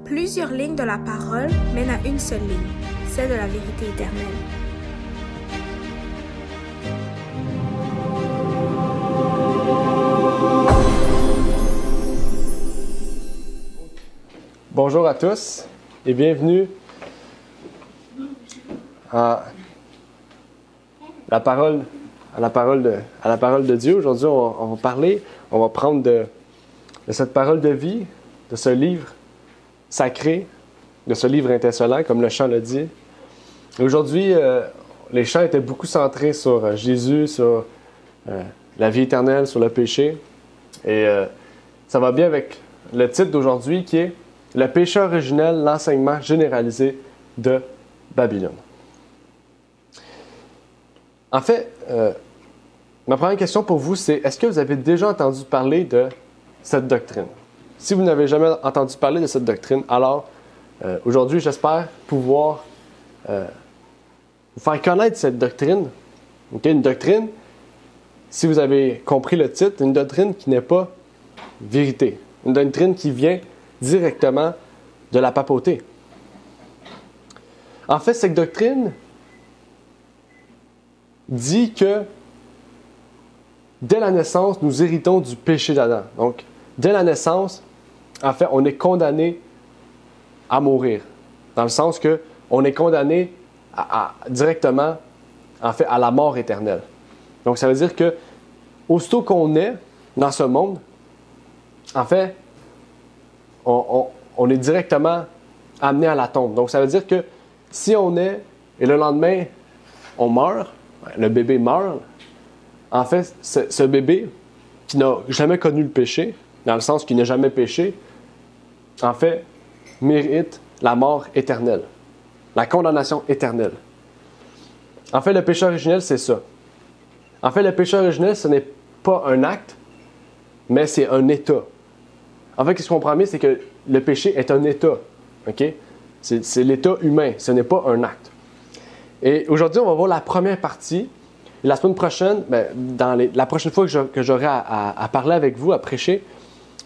Plusieurs lignes de la parole mènent à une seule ligne, celle de la vérité éternelle. Bonjour à tous et bienvenue à la parole de Dieu. Aujourd'hui, on va prendre de cette parole de vie, de ce livre sacré, de ce livre intincelant, comme le chant le dit. Et aujourd'hui, les chants étaient beaucoup centrés sur Jésus, sur la vie éternelle, sur le péché. Et ça va bien avec le titre d'aujourd'hui qui est « Le péché originel, l'enseignement généralisé de Babylone ». En fait, ma première question pour vous, c'est est-ce que vous avez déjà entendu parler de cette doctrine? Si vous n'avez jamais entendu parler de cette doctrine, alors aujourd'hui, j'espère pouvoir vous faire connaître cette doctrine. Okay? Une doctrine, si vous avez compris le titre, une doctrine qui n'est pas vérité. Une doctrine qui vient directement de la papauté. En fait, cette doctrine dit que dès la naissance, nous héritons du péché d'Adam. Donc, dès la naissance, en fait, on est condamné à mourir. Dans le sens que on est condamné directement, en fait, à la mort éternelle. Donc, ça veut dire que aussitôt qu'on est dans ce monde, en fait, on est directement amené à la tombe. Donc, ça veut dire que si on est, et le lendemain, on meurt, le bébé meurt, en fait, ce bébé qui n'a jamais connu le péché, dans le sens qu'il n'a jamais péché, en fait, mérite la mort éternelle, la condamnation éternelle. En fait, le péché originel, c'est ça. En fait, le péché originel, ce n'est pas un acte, mais c'est un état. En fait, ce qu'on comprend bien, c'est que le péché est un état. Okay? C'est l'état humain, ce n'est pas un acte. Et aujourd'hui, on va voir la première partie. Et la semaine prochaine, la prochaine fois que j'aurai à parler avec vous, à prêcher,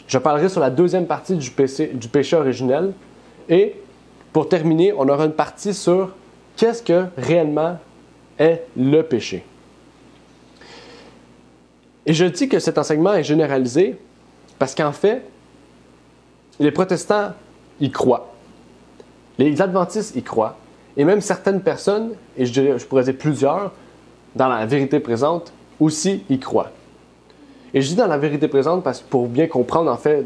je parlerai sur la deuxième partie du péché originel. Et pour terminer, on aura une partie sur qu'est-ce que réellement est le péché. Et je dis que cet enseignement est généralisé parce qu'en fait, les protestants y croient. Les adventistes y croient. Et même certaines personnes, et je pourrais dire plusieurs, dans la vérité présente, aussi y croient. Et je dis dans la vérité présente parce que pour bien comprendre en fait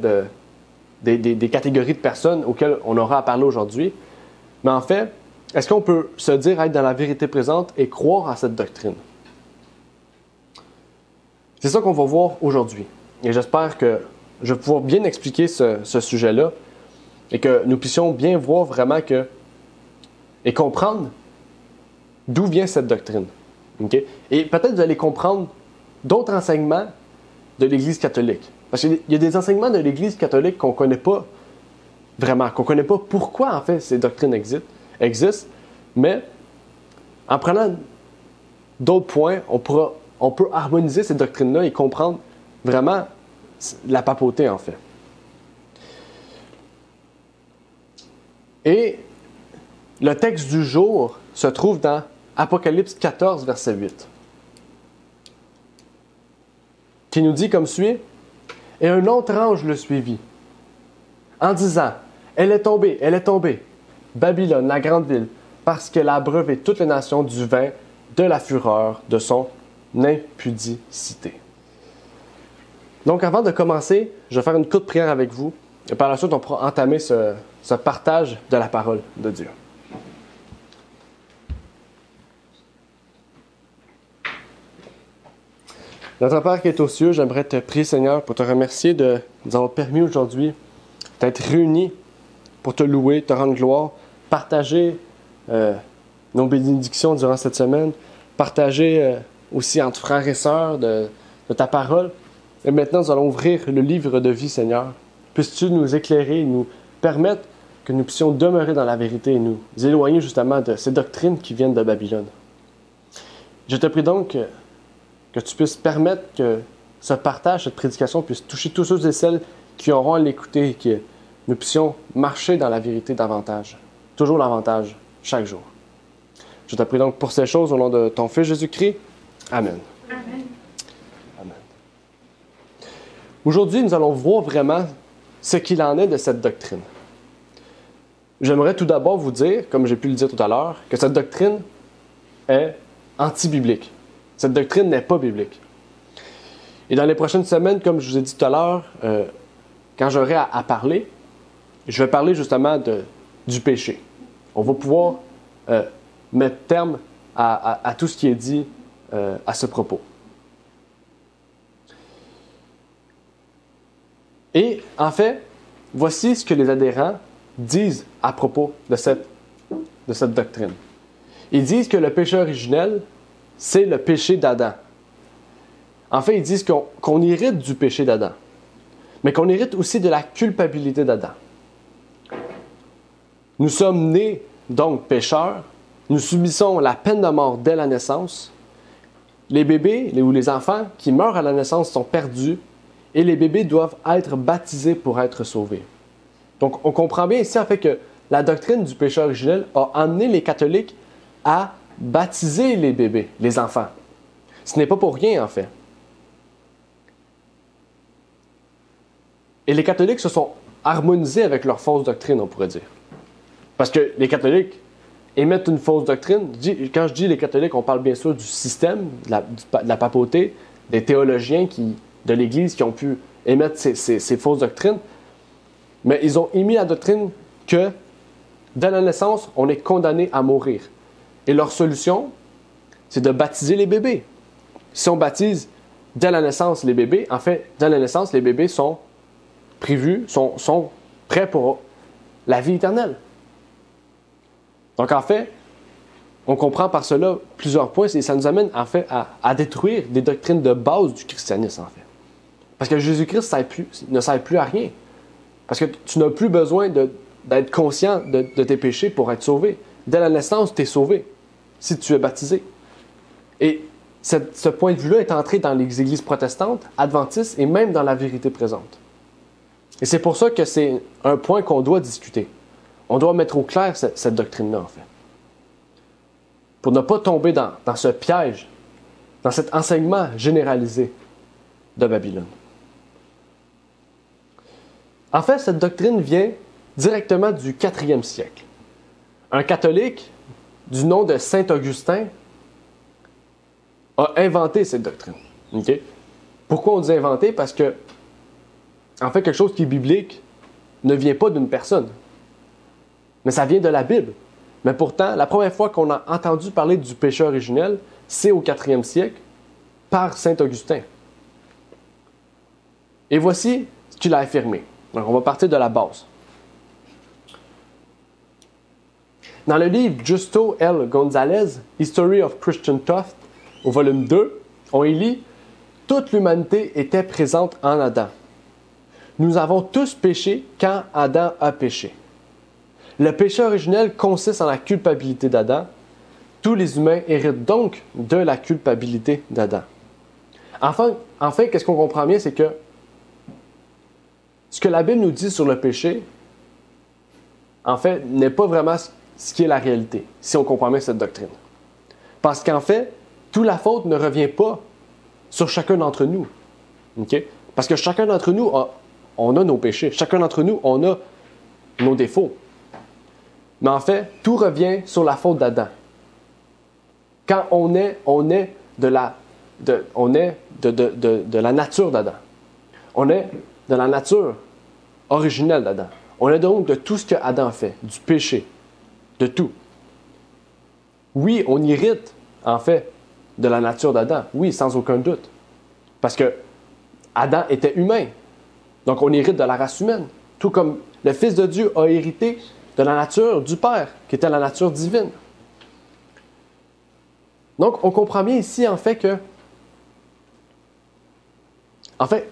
des catégories de personnes auxquelles on aura à parler aujourd'hui. Mais en fait, est-ce qu'on peut se dire être dans la vérité présente et croire à cette doctrine? C'est ça qu'on va voir aujourd'hui. Et j'espère que je vais pouvoir bien expliquer ce sujet-là et que nous puissions bien voir vraiment et comprendre d'où vient cette doctrine. Okay? Et peut-être vous allez comprendre d'autres enseignements de l'Église catholique. Parce qu'il y a des enseignements de l'Église catholique qu'on ne connaît pas vraiment, qu'on ne connaît pas pourquoi en fait ces doctrines existent, mais en prenant d'autres points, on peut harmoniser ces doctrines-là et comprendre vraiment la papauté en fait. Et le texte du jour se trouve dans Apocalypse 14, verset 8, qui nous dit comme suit: « Et un autre ange le suivit, en disant, elle est tombée, Babylone, la grande ville, parce qu'elle a abreuvé toutes les nations du vin de la fureur de son impudicité. » Donc, avant de commencer, je vais faire une courte prière avec vous, et par la suite, on pourra entamer ce partage de la parole de Dieu. Notre Père qui est aux cieux, j'aimerais te prier, Seigneur, pour te remercier de nous avoir permis aujourd'hui d'être réunis pour te louer, te rendre gloire, partager nos bénédictions durant cette semaine, partager aussi entre frères et sœurs de ta parole. Et maintenant, nous allons ouvrir le livre de vie, Seigneur. Puisses-tu nous éclairer, nous permettre que nous puissions demeurer dans la vérité et nous éloigner justement de ces doctrines qui viennent de Babylone. Je te prie donc que tu puisses permettre que ce partage, cette prédication puisse toucher tous ceux et celles qui auront à l'écouter et nous puissions marcher dans la vérité davantage. Toujours davantage, chaque jour. Je te prie donc pour ces choses au nom de ton Fils Jésus-Christ. Amen. Amen. Amen. Aujourd'hui, nous allons voir vraiment ce qu'il en est de cette doctrine. J'aimerais tout d'abord vous dire, comme j'ai pu le dire tout à l'heure, que cette doctrine est anti-biblique. Cette doctrine n'est pas biblique. Et dans les prochaines semaines, comme je vous ai dit tout à l'heure, quand j'aurai à parler, je vais parler justement du péché. On va pouvoir mettre terme à tout ce qui est dit à ce propos. Et en fait, voici ce que les adhérents disent à propos de cette doctrine. Ils disent que le péché originel, c'est le péché d'Adam. En fait, ils disent qu'on hérite du péché d'Adam, mais qu'on hérite aussi de la culpabilité d'Adam. Nous sommes nés, donc, pécheurs. Nous subissons la peine de mort dès la naissance. Les bébés ou les enfants qui meurent à la naissance sont perdus et les bébés doivent être baptisés pour être sauvés. Donc, on comprend bien ici, en fait, que la doctrine du péché originel a amené les catholiques à baptiser les bébés, les enfants. Ce n'est pas pour rien, en fait. Et les catholiques se sont harmonisés avec leur fausse doctrine, on pourrait dire. Parce que les catholiques émettent une fausse doctrine. Quand je dis les catholiques, on parle bien sûr du système, de la papauté, des théologiens de l'Église qui ont pu émettre ces fausses doctrines. Mais ils ont émis la doctrine que, dès la naissance, on est condamné à mourir. Et leur solution, c'est de baptiser les bébés. Si on baptise dès la naissance les bébés, en fait, dès la naissance, les bébés sont prévus, sont prêts pour la vie éternelle. Donc, en fait, on comprend par cela plusieurs points et ça nous amène, en fait, à détruire des doctrines de base du christianisme, en fait. Parce que Jésus-Christ ne sert plus à rien. Parce que tu n'as plus besoin d'être conscient de tes péchés pour être sauvé. Dès la naissance, tu es sauvé, si tu es baptisé. Et ce point de vue-là est entré dans les églises protestantes, adventistes et même dans la vérité présente. Et c'est pour ça que c'est un point qu'on doit discuter. On doit mettre au clair cette doctrine-là, en fait. Pour ne pas tomber dans ce piège, dans cet enseignement généralisé de Babylone. En fait, cette doctrine vient directement du 4e siècle. Un catholique du nom de Saint Augustin a inventé cette doctrine. Okay? Pourquoi on dit inventé? Parce que, en fait, quelque chose qui est biblique ne vient pas d'une personne. Mais ça vient de la Bible. Mais pourtant, la première fois qu'on a entendu parler du péché originel, c'est au 4e siècle, par Saint Augustin. Et voici ce qu'il a affirmé. Donc, on va partir de la base. Dans le livre Justo L. Gonzalez, History of Christian Thought, au volume 2, on y lit « Toute l'humanité était présente en Adam. Nous avons tous péché quand Adam a péché. Le péché originel consiste en la culpabilité d'Adam. Tous les humains héritent donc de la culpabilité d'Adam. » En fait, qu'est-ce qu'on comprend bien, c'est que ce que la Bible nous dit sur le péché, en fait, n'est pas vraiment ce qui est la réalité, si on comprend bien cette doctrine. Parce qu'en fait, toute la faute ne revient pas sur chacun d'entre nous. Okay? Parce que chacun d'entre nous, on a nos péchés. Chacun d'entre nous, on a nos défauts. Mais en fait, tout revient sur la faute d'Adam. Quand on est de la nature d'Adam. On est de la nature originelle d'Adam. On est donc de tout ce que Adam a fait, du péché, de tout. Oui, on hérite, en fait, de la nature d'Adam. Oui, sans aucun doute. Parce que Adam était humain. Donc, on hérite de la race humaine. Tout comme le Fils de Dieu a hérité de la nature du Père, qui était la nature divine. Donc, on comprend bien ici, en fait,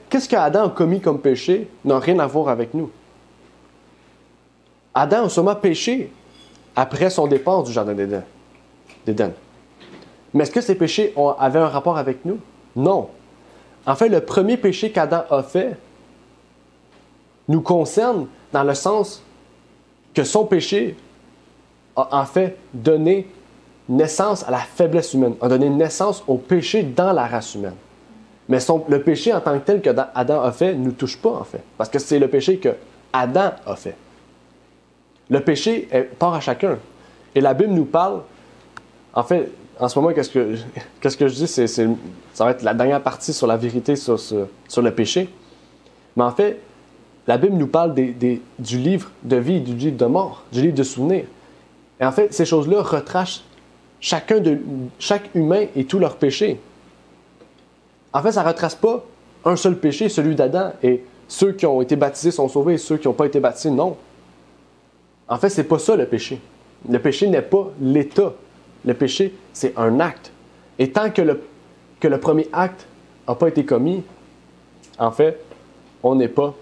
qu'est-ce qu'Adam a commis comme péché n'a rien à voir avec nous. Adam a sûrement péché après son départ du Jardin d'Éden. Mais est-ce que ces péchés avaient un rapport avec nous? Non. En fait, le premier péché qu'Adam a fait nous concerne dans le sens que son péché a en fait donné naissance à la faiblesse humaine, a donné naissance au péché dans la race humaine. Mais le péché en tant que tel que Adam a fait ne nous touche pas, en fait. Parce que c'est le péché que Adam a fait. Le péché part à chacun. Et la Bible nous parle, en fait, en ce moment, qu'est-ce que je dis, ça va être la dernière partie sur la vérité sur le péché. Mais en fait, la Bible nous parle du livre de vie, du livre de mort, du livre de souvenirs. Et en fait, ces choses-là retracent chaque humain et tous leurs péchés. En fait, ça ne retrace pas un seul péché, celui d'Adam, et ceux qui ont été baptisés sont sauvés et ceux qui n'ont pas été baptisés, non. En fait, ce n'est pas ça le péché. Le péché n'est pas l'état. Le péché, c'est un acte. Et tant que le premier acte n'a pas été commis, en fait, on n'est pas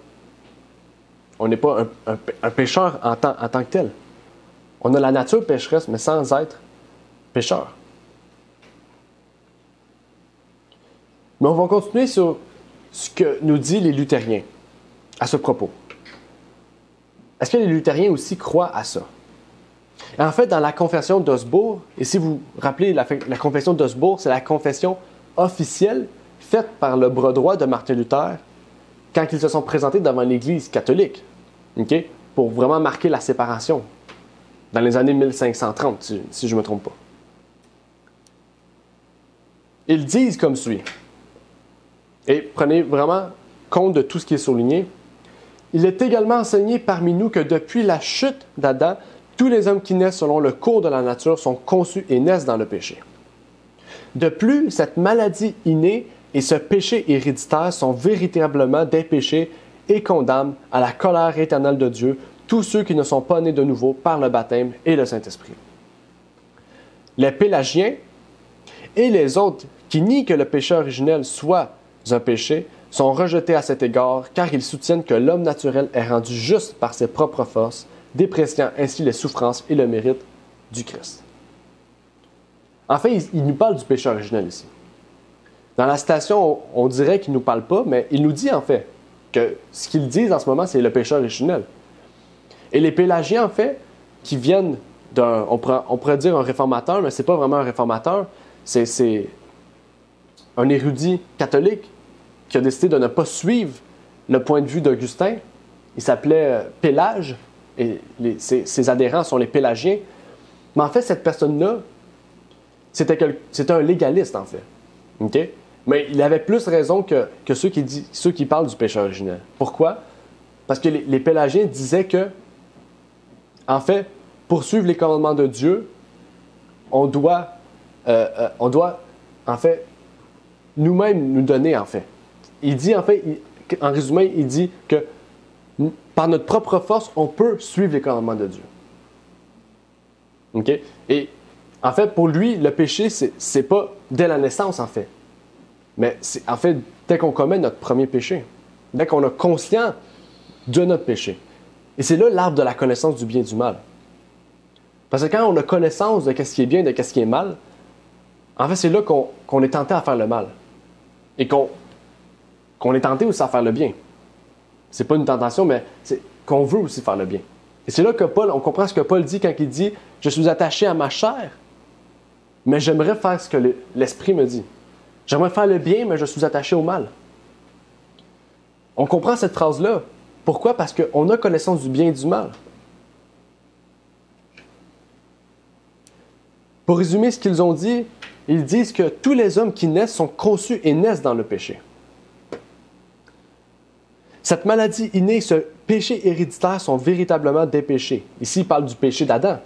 un pécheur en tant que tel. On a la nature pécheresse, mais sans être pécheur. Mais on va continuer sur ce que nous disent les luthériens à ce propos. Est-ce que les luthériens aussi croient à ça? Et en fait, dans la confession d'Augsbourg, et si vous vous rappelez, la confession d'Augsbourg, c'est la confession officielle faite par le bras droit de Martin Luther quand ils se sont présentés devant l'Église catholique, okay? Pour vraiment marquer la séparation, dans les années 1530, si je ne me trompe pas. Ils disent comme suit. Et prenez vraiment compte de tout ce qui est souligné. Il est également enseigné parmi nous que depuis la chute d'Adam, tous les hommes qui naissent selon le cours de la nature sont conçus et naissent dans le péché. De plus, cette maladie innée et ce péché héréditaire sont véritablement des péchés et condamnent à la colère éternelle de Dieu tous ceux qui ne sont pas nés de nouveau par le baptême et le Saint-Esprit. Les Pélagiens et les autres qui nient que le péché originel soit un péché sont rejetés à cet égard car ils soutiennent que l'homme naturel est rendu juste par ses propres forces, dépréciant ainsi les souffrances et le mérite du Christ. En fait, il nous parle du péché originel ici. Dans la citation, on dirait qu'il ne nous parle pas, mais il nous dit en fait que ce qu'ils disent en ce moment, c'est le péché originel. Et les Pélagiens, en fait, qui viennent on pourrait dire un réformateur, mais ce n'est pas vraiment un réformateur, c'est un érudit catholique qui a décidé de ne pas suivre le point de vue d'Augustin. Il s'appelait Pélage, et ses adhérents sont les Pélagiens. Mais en fait, cette personne-là, c'était un légaliste, en fait. Okay? Mais il avait plus raison que ceux qui parlent du péché originel. Pourquoi? Parce que les Pélagiens disaient que, en fait, pour suivre les commandements de Dieu, on doit en fait, nous-mêmes nous donner, en fait. Il dit, en fait, en résumé, il dit que par notre propre force, on peut suivre les commandements de Dieu. OK? Et en fait, pour lui, le péché, c'est pas dès la naissance, en fait. Mais c'est en fait dès qu'on commet notre premier péché. Dès qu'on a conscience de notre péché. Et c'est là l'arbre de la connaissance du bien et du mal. Parce que quand on a connaissance de ce qui est bien et de ce qui est mal, en fait, c'est là qu'on est tenté à faire le mal. Et qu'on est tenté aussi à faire le bien. C'est pas une tentation, mais c'est qu'on veut aussi faire le bien. Et c'est là que on comprend ce que Paul dit quand il dit « Je suis attaché à ma chair, mais j'aimerais faire ce que l'Esprit me dit. J'aimerais faire le bien, mais je suis attaché au mal. » On comprend cette phrase-là. Pourquoi? Parce qu'on a connaissance du bien et du mal. Pour résumer ce qu'ils ont dit, ils disent que tous les hommes qui naissent sont conçus et naissent dans le péché. Cette maladie innée, ce péché héréditaire sont véritablement des péchés. Ici, il parle du péché d'Adam.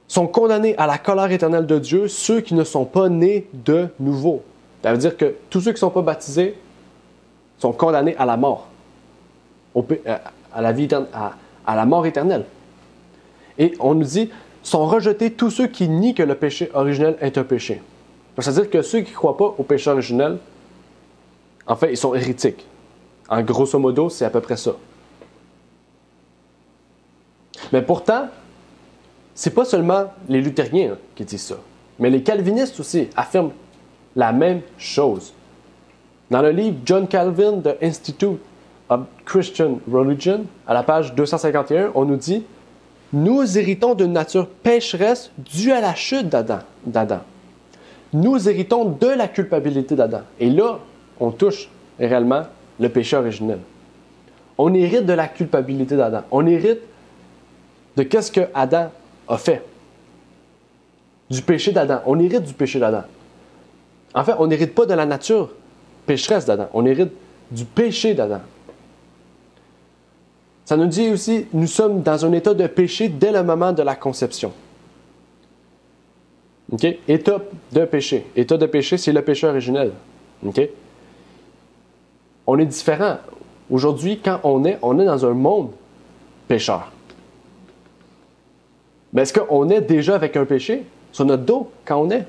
Sont condamnés à la colère éternelle de Dieu ceux qui ne sont pas nés de nouveau. Ça veut dire que tous ceux qui ne sont pas baptisés sont condamnés à la mort, à la mort éternelle. Et on nous dit, sont rejetés tous ceux qui nient que le péché originel est un péché. C'est-à-dire que ceux qui ne croient pas au péché originel, en fait, ils sont hérétiques. En grosso modo, c'est à peu près ça. Mais pourtant, c'est pas seulement les luthériens qui disent ça, mais les calvinistes aussi affirment la même chose. Dans le livre John Calvin, The Institute of Christian Religion, à la page 251, on nous dit « Nous héritons d'une nature pécheresse due à la chute d'Adam. Nous héritons de la culpabilité d'Adam. » Et là, on touche réellement le péché originel. On hérite de la culpabilité d'Adam. On hérite de qu'est-ce que Adam a fait. Du péché d'Adam. On hérite du péché d'Adam. En fait, on n'hérite pas de la nature pécheresse d'Adam. On hérite du péché d'Adam. Ça nous dit aussi, nous sommes dans un état de péché dès le moment de la conception. Okay? État de péché. État de péché, c'est le péché originel. Okay? On est différent. Aujourd'hui, quand on est dans un monde pécheur. Mais est-ce qu'on est déjà avec un péché sur notre dos quand on est?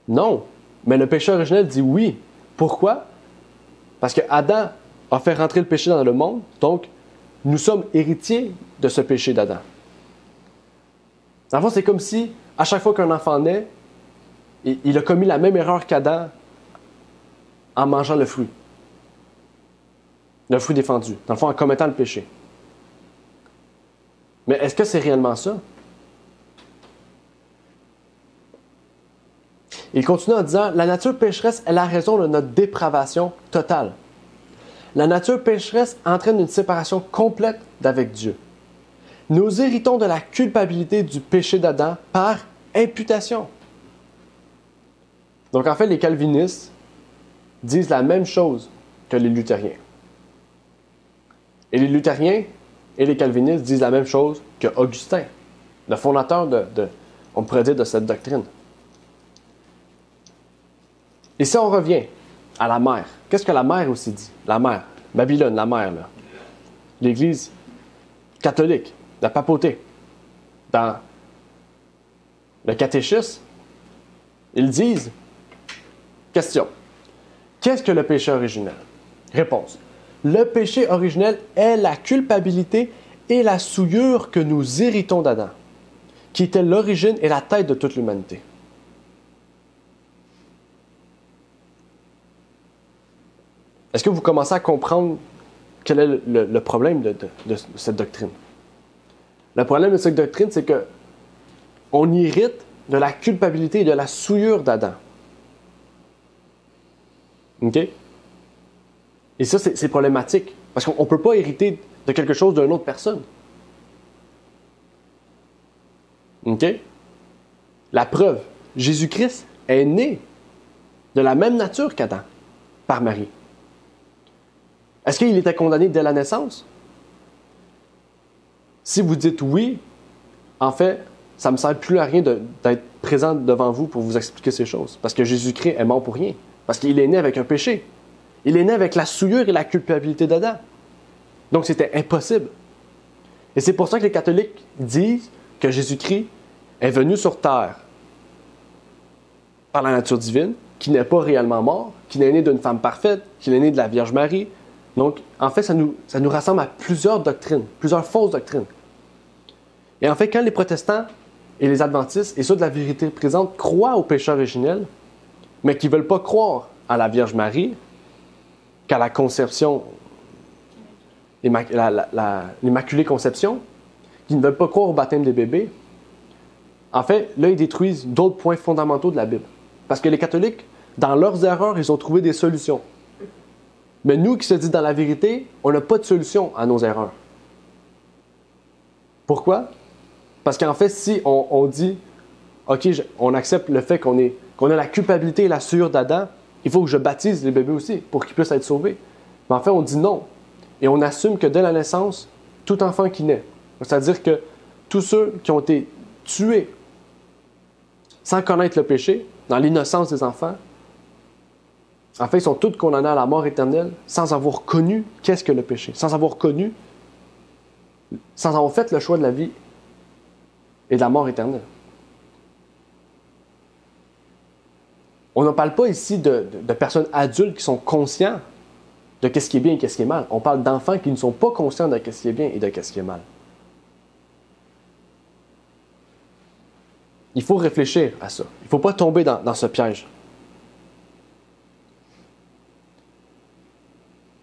Non. Mais le péché originel dit oui. Pourquoi? Parce que Adam a fait rentrer le péché dans le monde, donc nous sommes héritiers de ce péché d'Adam. En fait, c'est comme si, à chaque fois qu'un enfant naît, il a commis la même erreur qu'Adam en mangeant le fruit. Le fruit défendu. Dans le fond, en commettant le péché. Mais est-ce que c'est réellement ça? Il continue en disant, la nature pécheresse est la raison de notre dépravation totale. La nature pécheresse entraîne une séparation complète d'avec Dieu. Nous héritons de la culpabilité du péché d'Adam par imputation. Donc en fait, les calvinistes disent la même chose que les luthériens. Et les luthériens et les calvinistes disent la même chose que Augustin, le fondateur on pourrait dire, de cette doctrine. Et si on revient à la mère, qu'est-ce que la mère aussi dit? La mère, Babylone, la mère, là. L'Église catholique, la papauté. Dans le catéchisme, ils disent, question, qu'est-ce que le péché originel? Réponse, le péché originel est la culpabilité et la souillure que nous héritons d'Adam, qui était l'origine et la tête de toute l'humanité. Est-ce que vous commencez à comprendre quel est le problème de cette doctrine? Le problème de cette doctrine, c'est que on hérite de la culpabilité et de la souillure d'Adam. OK? Et ça, c'est problématique. Parce qu'on ne peut pas hériter de quelque chose d'une autre personne. OK? La preuve, Jésus-Christ est né de la même nature qu'Adam, par Marie. Est-ce qu'il était condamné dès la naissance? Si vous dites oui, en fait, ça ne me sert plus à rien d'être présent devant vous pour vous expliquer ces choses. Parce que Jésus-Christ est mort pour rien. Parce qu'il est né avec un péché. Il est né avec la souillure et la culpabilité d'Adam. Donc, c'était impossible. Et c'est pour ça que les catholiques disent que Jésus-Christ est venu sur terre par la nature divine, qui n'est pas réellement mort, qui est né d'une femme parfaite, qui est né de la Vierge Marie. Donc, en fait, ça nous rassemble à plusieurs doctrines, plusieurs fausses doctrines. Et en fait, quand les protestants et les adventistes, et ceux de la vérité présente, croient au péché originel, mais qui ne veulent pas croire à la Vierge Marie, qu'à la conception, l'Immaculée Conception, qui ne veulent pas croire au baptême des bébés, en fait, là, ils détruisent d'autres points fondamentaux de la Bible. Parce que les catholiques, dans leurs erreurs, ils ont trouvé des solutions. Mais nous qui se disons dans la vérité, on n'a pas de solution à nos erreurs. Pourquoi? Parce qu'en fait, si on dit, OK, on accepte le fait qu'on a la culpabilité et la souillure d'Adam, il faut que je baptise les bébés aussi pour qu'ils puissent être sauvés. Mais en fait, on dit non. Et on assume que dès la naissance, tout enfant qui naît, c'est-à-dire que tous ceux qui ont été tués sans connaître le péché, dans l'innocence des enfants, en fait, ils sont tous condamnés à la mort éternelle sans avoir connu qu'est-ce que le péché, sans avoir fait le choix de la vie et de la mort éternelle. On ne parle pas ici de personnes adultes qui sont conscients de qu'est-ce qui est bien et qu'est-ce qui est mal. On parle d'enfants qui ne sont pas conscients de qu'est-ce qui est bien et de qu'est-ce qui est mal. Il faut réfléchir à ça. Il ne faut pas tomber dans ce piège.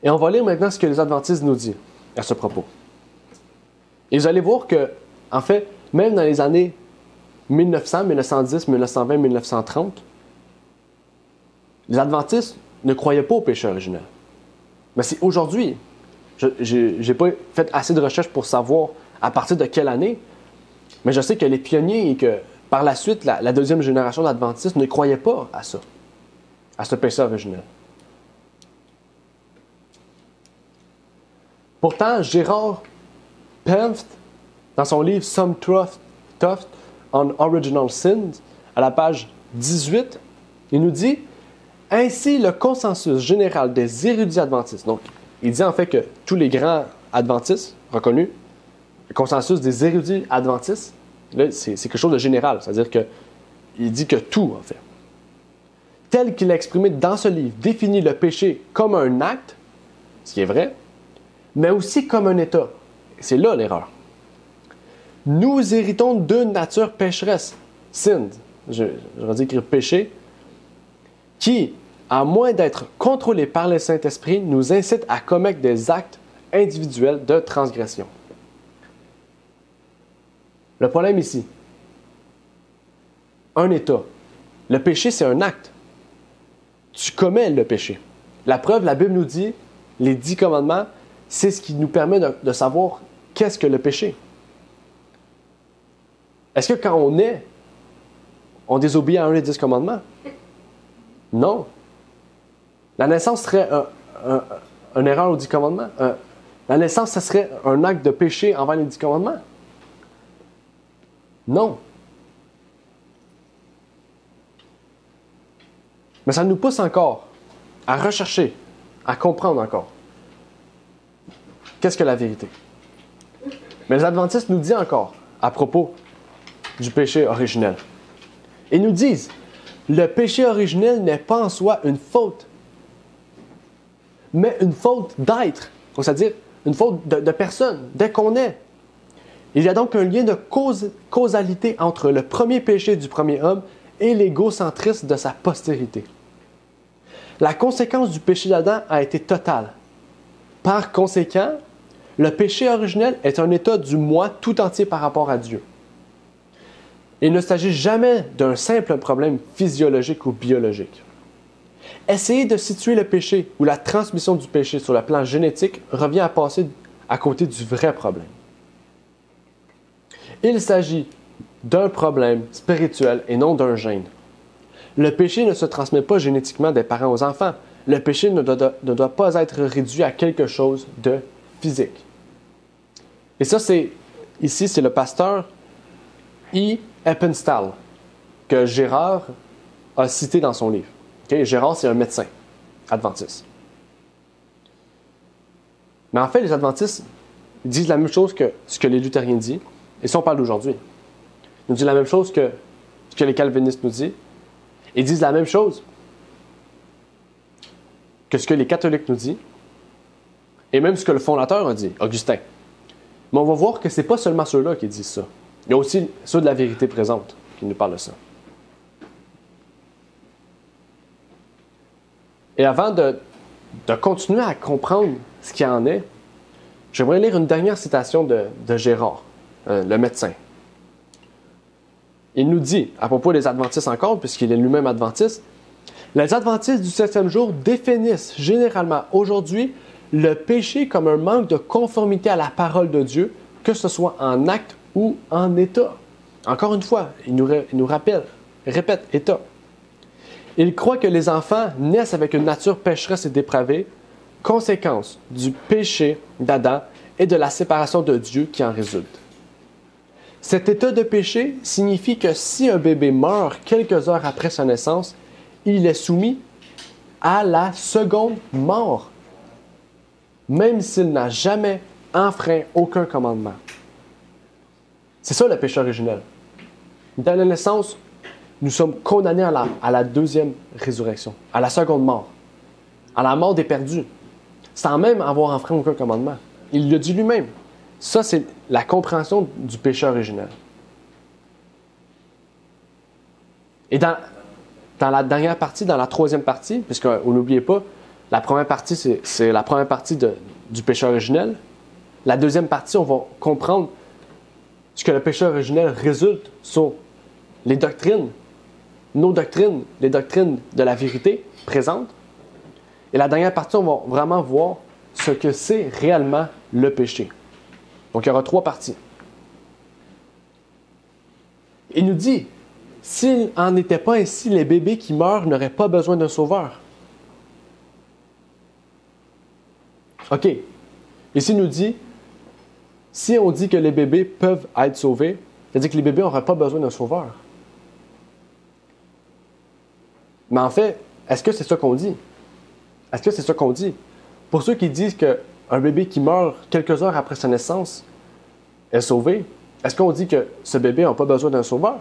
Et on va lire maintenant ce que les adventistes nous disent à ce propos. Et vous allez voir que, en fait, même dans les années 1900, 1910, 1920, 1930, les adventistes ne croyaient pas au péché originel. Mais c'est aujourd'hui. Je n'ai pas fait assez de recherches pour savoir à partir de quelle année, mais je sais que les pionniers et que par la suite, la deuxième génération d'adventistes ne croyaient pas à ça, à ce péché originel. Pourtant, Gérard Penft, dans son livre Some Truth on Original Sins, à la page 18, il nous dit « Ainsi, le consensus général des érudits adventistes », donc il dit en fait que tous les grands adventistes reconnus, le consensus des érudits adventistes, là, c'est quelque chose de général, c'est-à-dire qu'il dit que tout, en fait, tel qu'il a exprimé dans ce livre, définit le péché comme un acte, ce qui est vrai, mais aussi comme un état. Et c'est là l'erreur. Nous héritons d'une nature pécheresse, sin, j'aurais dit écrire péché, qui, à moins d'être contrôlé par le Saint-Esprit, nous incite à commettre des actes individuels de transgression. Le problème ici, un état. Le péché, c'est un acte. Tu commets le péché. La preuve, la Bible nous dit, les 10 commandements, c'est ce qui nous permet de savoir qu'est-ce que le péché. Est-ce que quand on naît, on désobéit à un des 10 commandements? Non. La naissance serait une erreur aux 10 commandements. La naissance, ce serait un acte de péché envers les 10 commandements. Non. Mais ça nous pousse encore à rechercher, à comprendre encore. Qu'est-ce que la vérité? Mais les adventistes nous disent encore à propos du péché originel. Ils nous disent, le péché originel n'est pas en soi une faute, mais une faute d'être, c'est-à-dire une faute de personne, dès qu'on est. Il y a donc un lien de causalité entre le premier péché du premier homme et l'égocentrisme de sa postérité. La conséquence du péché d'Adam a été totale. Par conséquent, le péché originel est un état du moi tout entier par rapport à Dieu. Il ne s'agit jamais d'un simple problème physiologique ou biologique. Essayer de situer le péché ou la transmission du péché sur le plan génétique revient à passer à côté du vrai problème. Il s'agit d'un problème spirituel et non d'un gène. Le péché ne se transmet pas génétiquement des parents aux enfants. Le péché ne doit pas être réduit à quelque chose de physique. Et ça, ici, c'est le pasteur E. Eppenstall que Gérard a cité dans son livre. Okay? Gérard, c'est un médecin adventiste. Mais en fait, les adventistes disent la même chose que ce que les luthériens disent. Et si on parle d'aujourd'hui, ils nous disent la même chose que ce que les calvinistes nous disent. Ils disent la même chose que ce que les catholiques nous disent. Et même ce que le fondateur a dit, Augustin. Mais on va voir que ce n'est pas seulement ceux-là qui disent ça. Il y a aussi ceux de la vérité présente qui nous parlent de ça. Et avant de continuer à comprendre ce qu'il en est, j'aimerais lire une dernière citation de Gérard, le médecin. Il nous dit, à propos des adventistes encore, puisqu'il est lui-même adventiste, « Les adventistes du 7e jour définissent généralement aujourd'hui le péché comme un manque de conformité à la parole de Dieu, que ce soit en acte ou en état. » Encore une fois, il nous répète, état. Il croit que les enfants naissent avec une nature pécheresse et dépravée, conséquence du péché d'Adam et de la séparation de Dieu qui en résulte. Cet état de péché signifie que si un bébé meurt quelques heures après sa naissance, il est soumis à la seconde mort, même s'il n'a jamais enfreint aucun commandement. C'est ça le péché originel. Dans la naissance, nous sommes condamnés à la deuxième résurrection, à la seconde mort, à la mort des perdus, sans même avoir enfreint aucun commandement. Il l'a dit lui-même. Ça, c'est la compréhension du péché originel. Et dans la dernière partie, dans la troisième partie, puisqu'on n'oubliez pas, La première partie, c'est la première partie du péché originel. La deuxième partie, on va comprendre ce que le péché originel résulte sur les doctrines, nos doctrines, les doctrines de la vérité présente. Et la dernière partie, on va vraiment voir ce que c'est réellement le péché. Donc, il y aura 3 parties. Il nous dit, s'il n'en était pas ainsi, les bébés qui meurent n'auraient pas besoin d'un sauveur. OK. Ici, il nous dit, si on dit que les bébés peuvent être sauvés, c'est-à-dire que les bébés n'auraient pas besoin d'un sauveur. Mais en fait, est-ce que c'est ça qu'on dit? Est-ce que c'est ça qu'on dit? Pour ceux qui disent qu'un bébé qui meurt quelques heures après sa naissance est sauvé, est-ce qu'on dit que ce bébé n'a pas besoin d'un sauveur?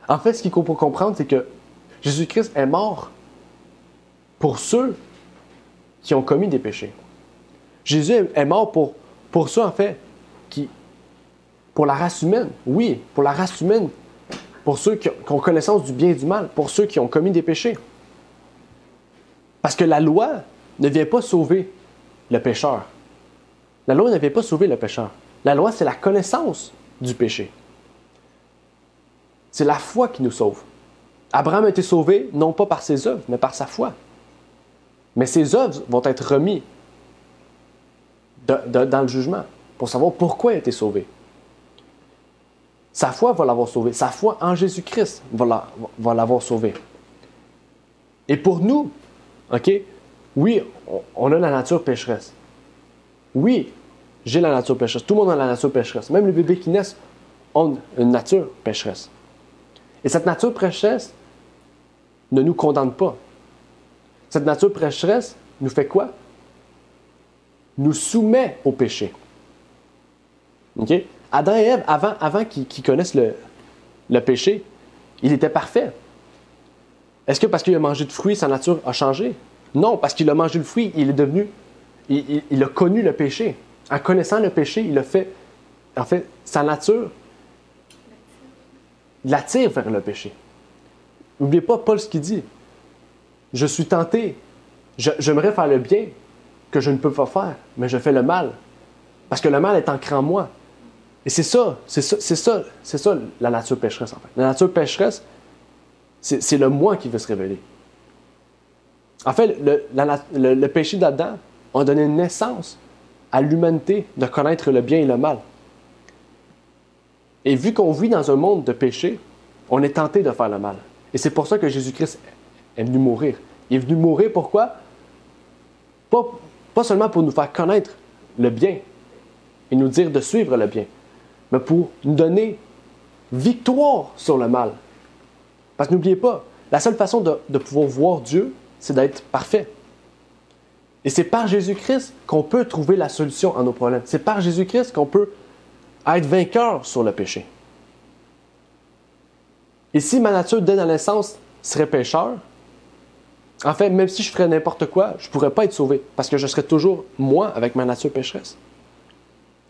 En fait, ce qu'il faut comprendre, c'est que Jésus-Christ est mort pour ceux qui ont commis des péchés. Jésus est mort pour ceux, en fait, pour la race humaine. Oui, pour la race humaine. Pour ceux qui ont connaissance du bien et du mal. Pour ceux qui ont commis des péchés. Parce que la loi ne vient pas sauver le pécheur. La loi ne vient pas sauver le pécheur. La loi, c'est la connaissance du péché. C'est la foi qui nous sauve. Abraham a été sauvé, non pas par ses œuvres, mais par sa foi. Mais ses œuvres vont être remises dans le jugement pour savoir pourquoi il a été sauvé. Sa foi va l'avoir sauvé. Sa foi en Jésus-Christ va l'avoir sauvé. Et pour nous, OK, oui, on a la nature pécheresse. Oui, j'ai la nature pécheresse. Tout le monde a la nature pécheresse. Même les bébés qui naissent ont une nature pécheresse. Et cette nature pécheresse ne nous condamne pas. Cette nature pécheresse nous fait quoi? Nous soumet au péché. OK? Adam et Ève, avant qu'ils connaissent le péché, il était parfait. Est-ce que parce qu'il a mangé de fruits, sa nature a changé? Non, parce qu'il a mangé le fruit, il est devenu... Il a connu le péché. En connaissant le péché, il a fait... En fait, sa nature l'attire vers le péché. N'oubliez pas Paul ce qu'il dit. Je suis tenté. J'aimerais faire le bien que je ne peux pas faire, mais je fais le mal. Parce que le mal est ancré en moi. Et c'est ça la nature pécheresse, en fait. La nature pécheresse, c'est le moi qui veut se révéler. En fait, le péché d'Adam a donné naissance à l'humanité de connaître le bien et le mal. Et vu qu'on vit dans un monde de péché, on est tenté de faire le mal. Et c'est pour ça que Jésus-Christ est venu mourir. Il est venu mourir pourquoi? Pas seulement pour nous faire connaître le bien et nous dire de suivre le bien, mais pour nous donner victoire sur le mal. Parce que n'oubliez pas, la seule façon de pouvoir voir Dieu, c'est d'être parfait. Et c'est par Jésus-Christ qu'on peut trouver la solution à nos problèmes. C'est par Jésus-Christ qu'on peut être vainqueur sur le péché. Et si ma nature dès la naissance serait pécheur, en fait, même si je ferais n'importe quoi, je ne pourrais pas être sauvé parce que je serais toujours moi avec ma nature pécheresse.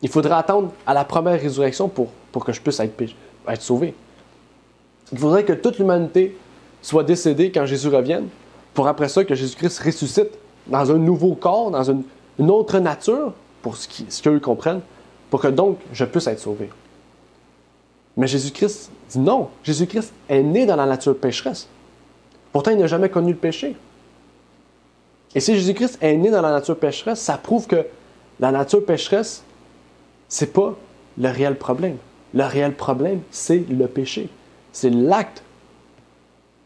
Il faudrait attendre à la première résurrection pour que je puisse être sauvé. Il faudrait que toute l'humanité soit décédée quand Jésus revienne, pour après ça que Jésus-Christ ressuscite dans un nouveau corps, dans une autre nature, pour ce qu'eux comprennent, pour que donc je puisse être sauvé. Mais Jésus-Christ dit non. Jésus-Christ est né dans la nature pécheresse. Pourtant, il n'a jamais connu le péché. Et si Jésus-Christ est né dans la nature pécheresse, ça prouve que la nature pécheresse, c'est pas le réel problème. Le réel problème, c'est le péché. C'est l'acte.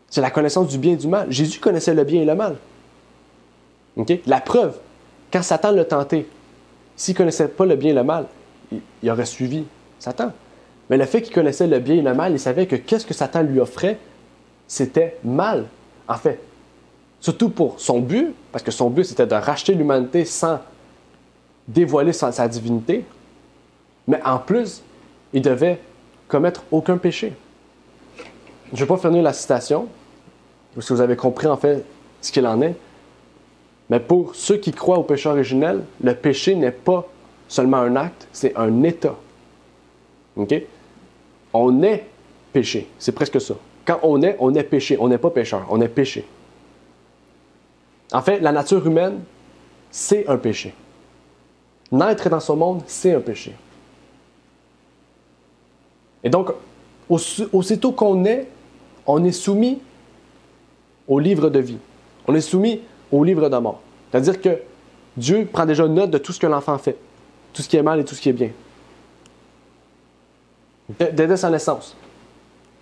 C'est la connaissance du bien et du mal. Jésus connaissait le bien et le mal. Okay? La preuve, quand Satan l'a tenté, s'il ne connaissait pas le bien et le mal, il aurait suivi Satan. Mais le fait qu'il connaissait le bien et le mal, il savait que qu'est-ce que Satan lui offrait, c'était mal. En fait, surtout pour son but, parce que son but, c'était de racheter l'humanité sans dévoiler sa divinité. Mais en plus, il devait commettre aucun péché. Je ne vais pas finir la citation, parce que vous avez compris en fait ce qu'il en est. Mais pour ceux qui croient au péché originel, le péché n'est pas seulement un acte, c'est un état. OK? On est péché, c'est presque ça. quand on est péché. On n'est pas pécheur, on est péché. En fait, la nature humaine, c'est un péché. Naître dans ce monde, c'est un péché. Et donc, aussitôt qu'on est, on est soumis au livre de vie. On est soumis au livre de mort. C'est-à-dire que Dieu prend déjà note de tout ce que l'enfant fait, tout ce qui est mal et tout ce qui est bien. Dès sa naissance.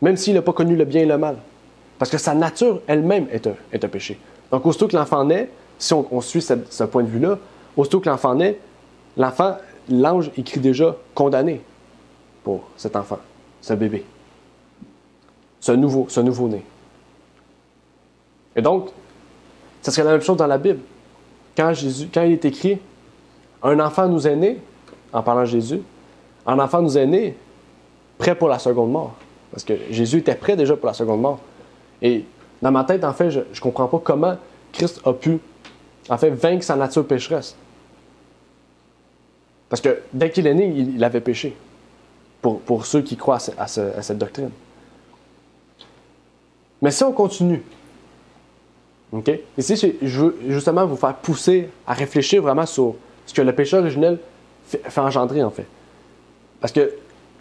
Même s'il n'a pas connu le bien et le mal. Parce que sa nature elle-même est un péché. Donc, aussitôt que l'enfant naît, si on suit ce point de vue-là, aussitôt que l'enfant naît, l'ange écrit déjà condamné pour cet enfant, ce bébé, ce nouveau-né. Et donc, ça serait la même chose dans la Bible. Quand il est écrit « Un enfant nous est né », en parlant de Jésus, un enfant nous est né prêt pour la seconde mort. Parce que Jésus était prêt déjà pour la seconde mort. Et dans ma tête, en fait, je ne comprends pas comment Christ a pu, en fait, vaincre sa nature pécheresse. Parce que dès qu'il est né, il avait péché. Pour ceux qui croient à cette doctrine. Mais si on continue, OK? Ici, je veux justement vous faire pousser à réfléchir vraiment sur ce que le péché originel fait engendrer, en fait. Parce que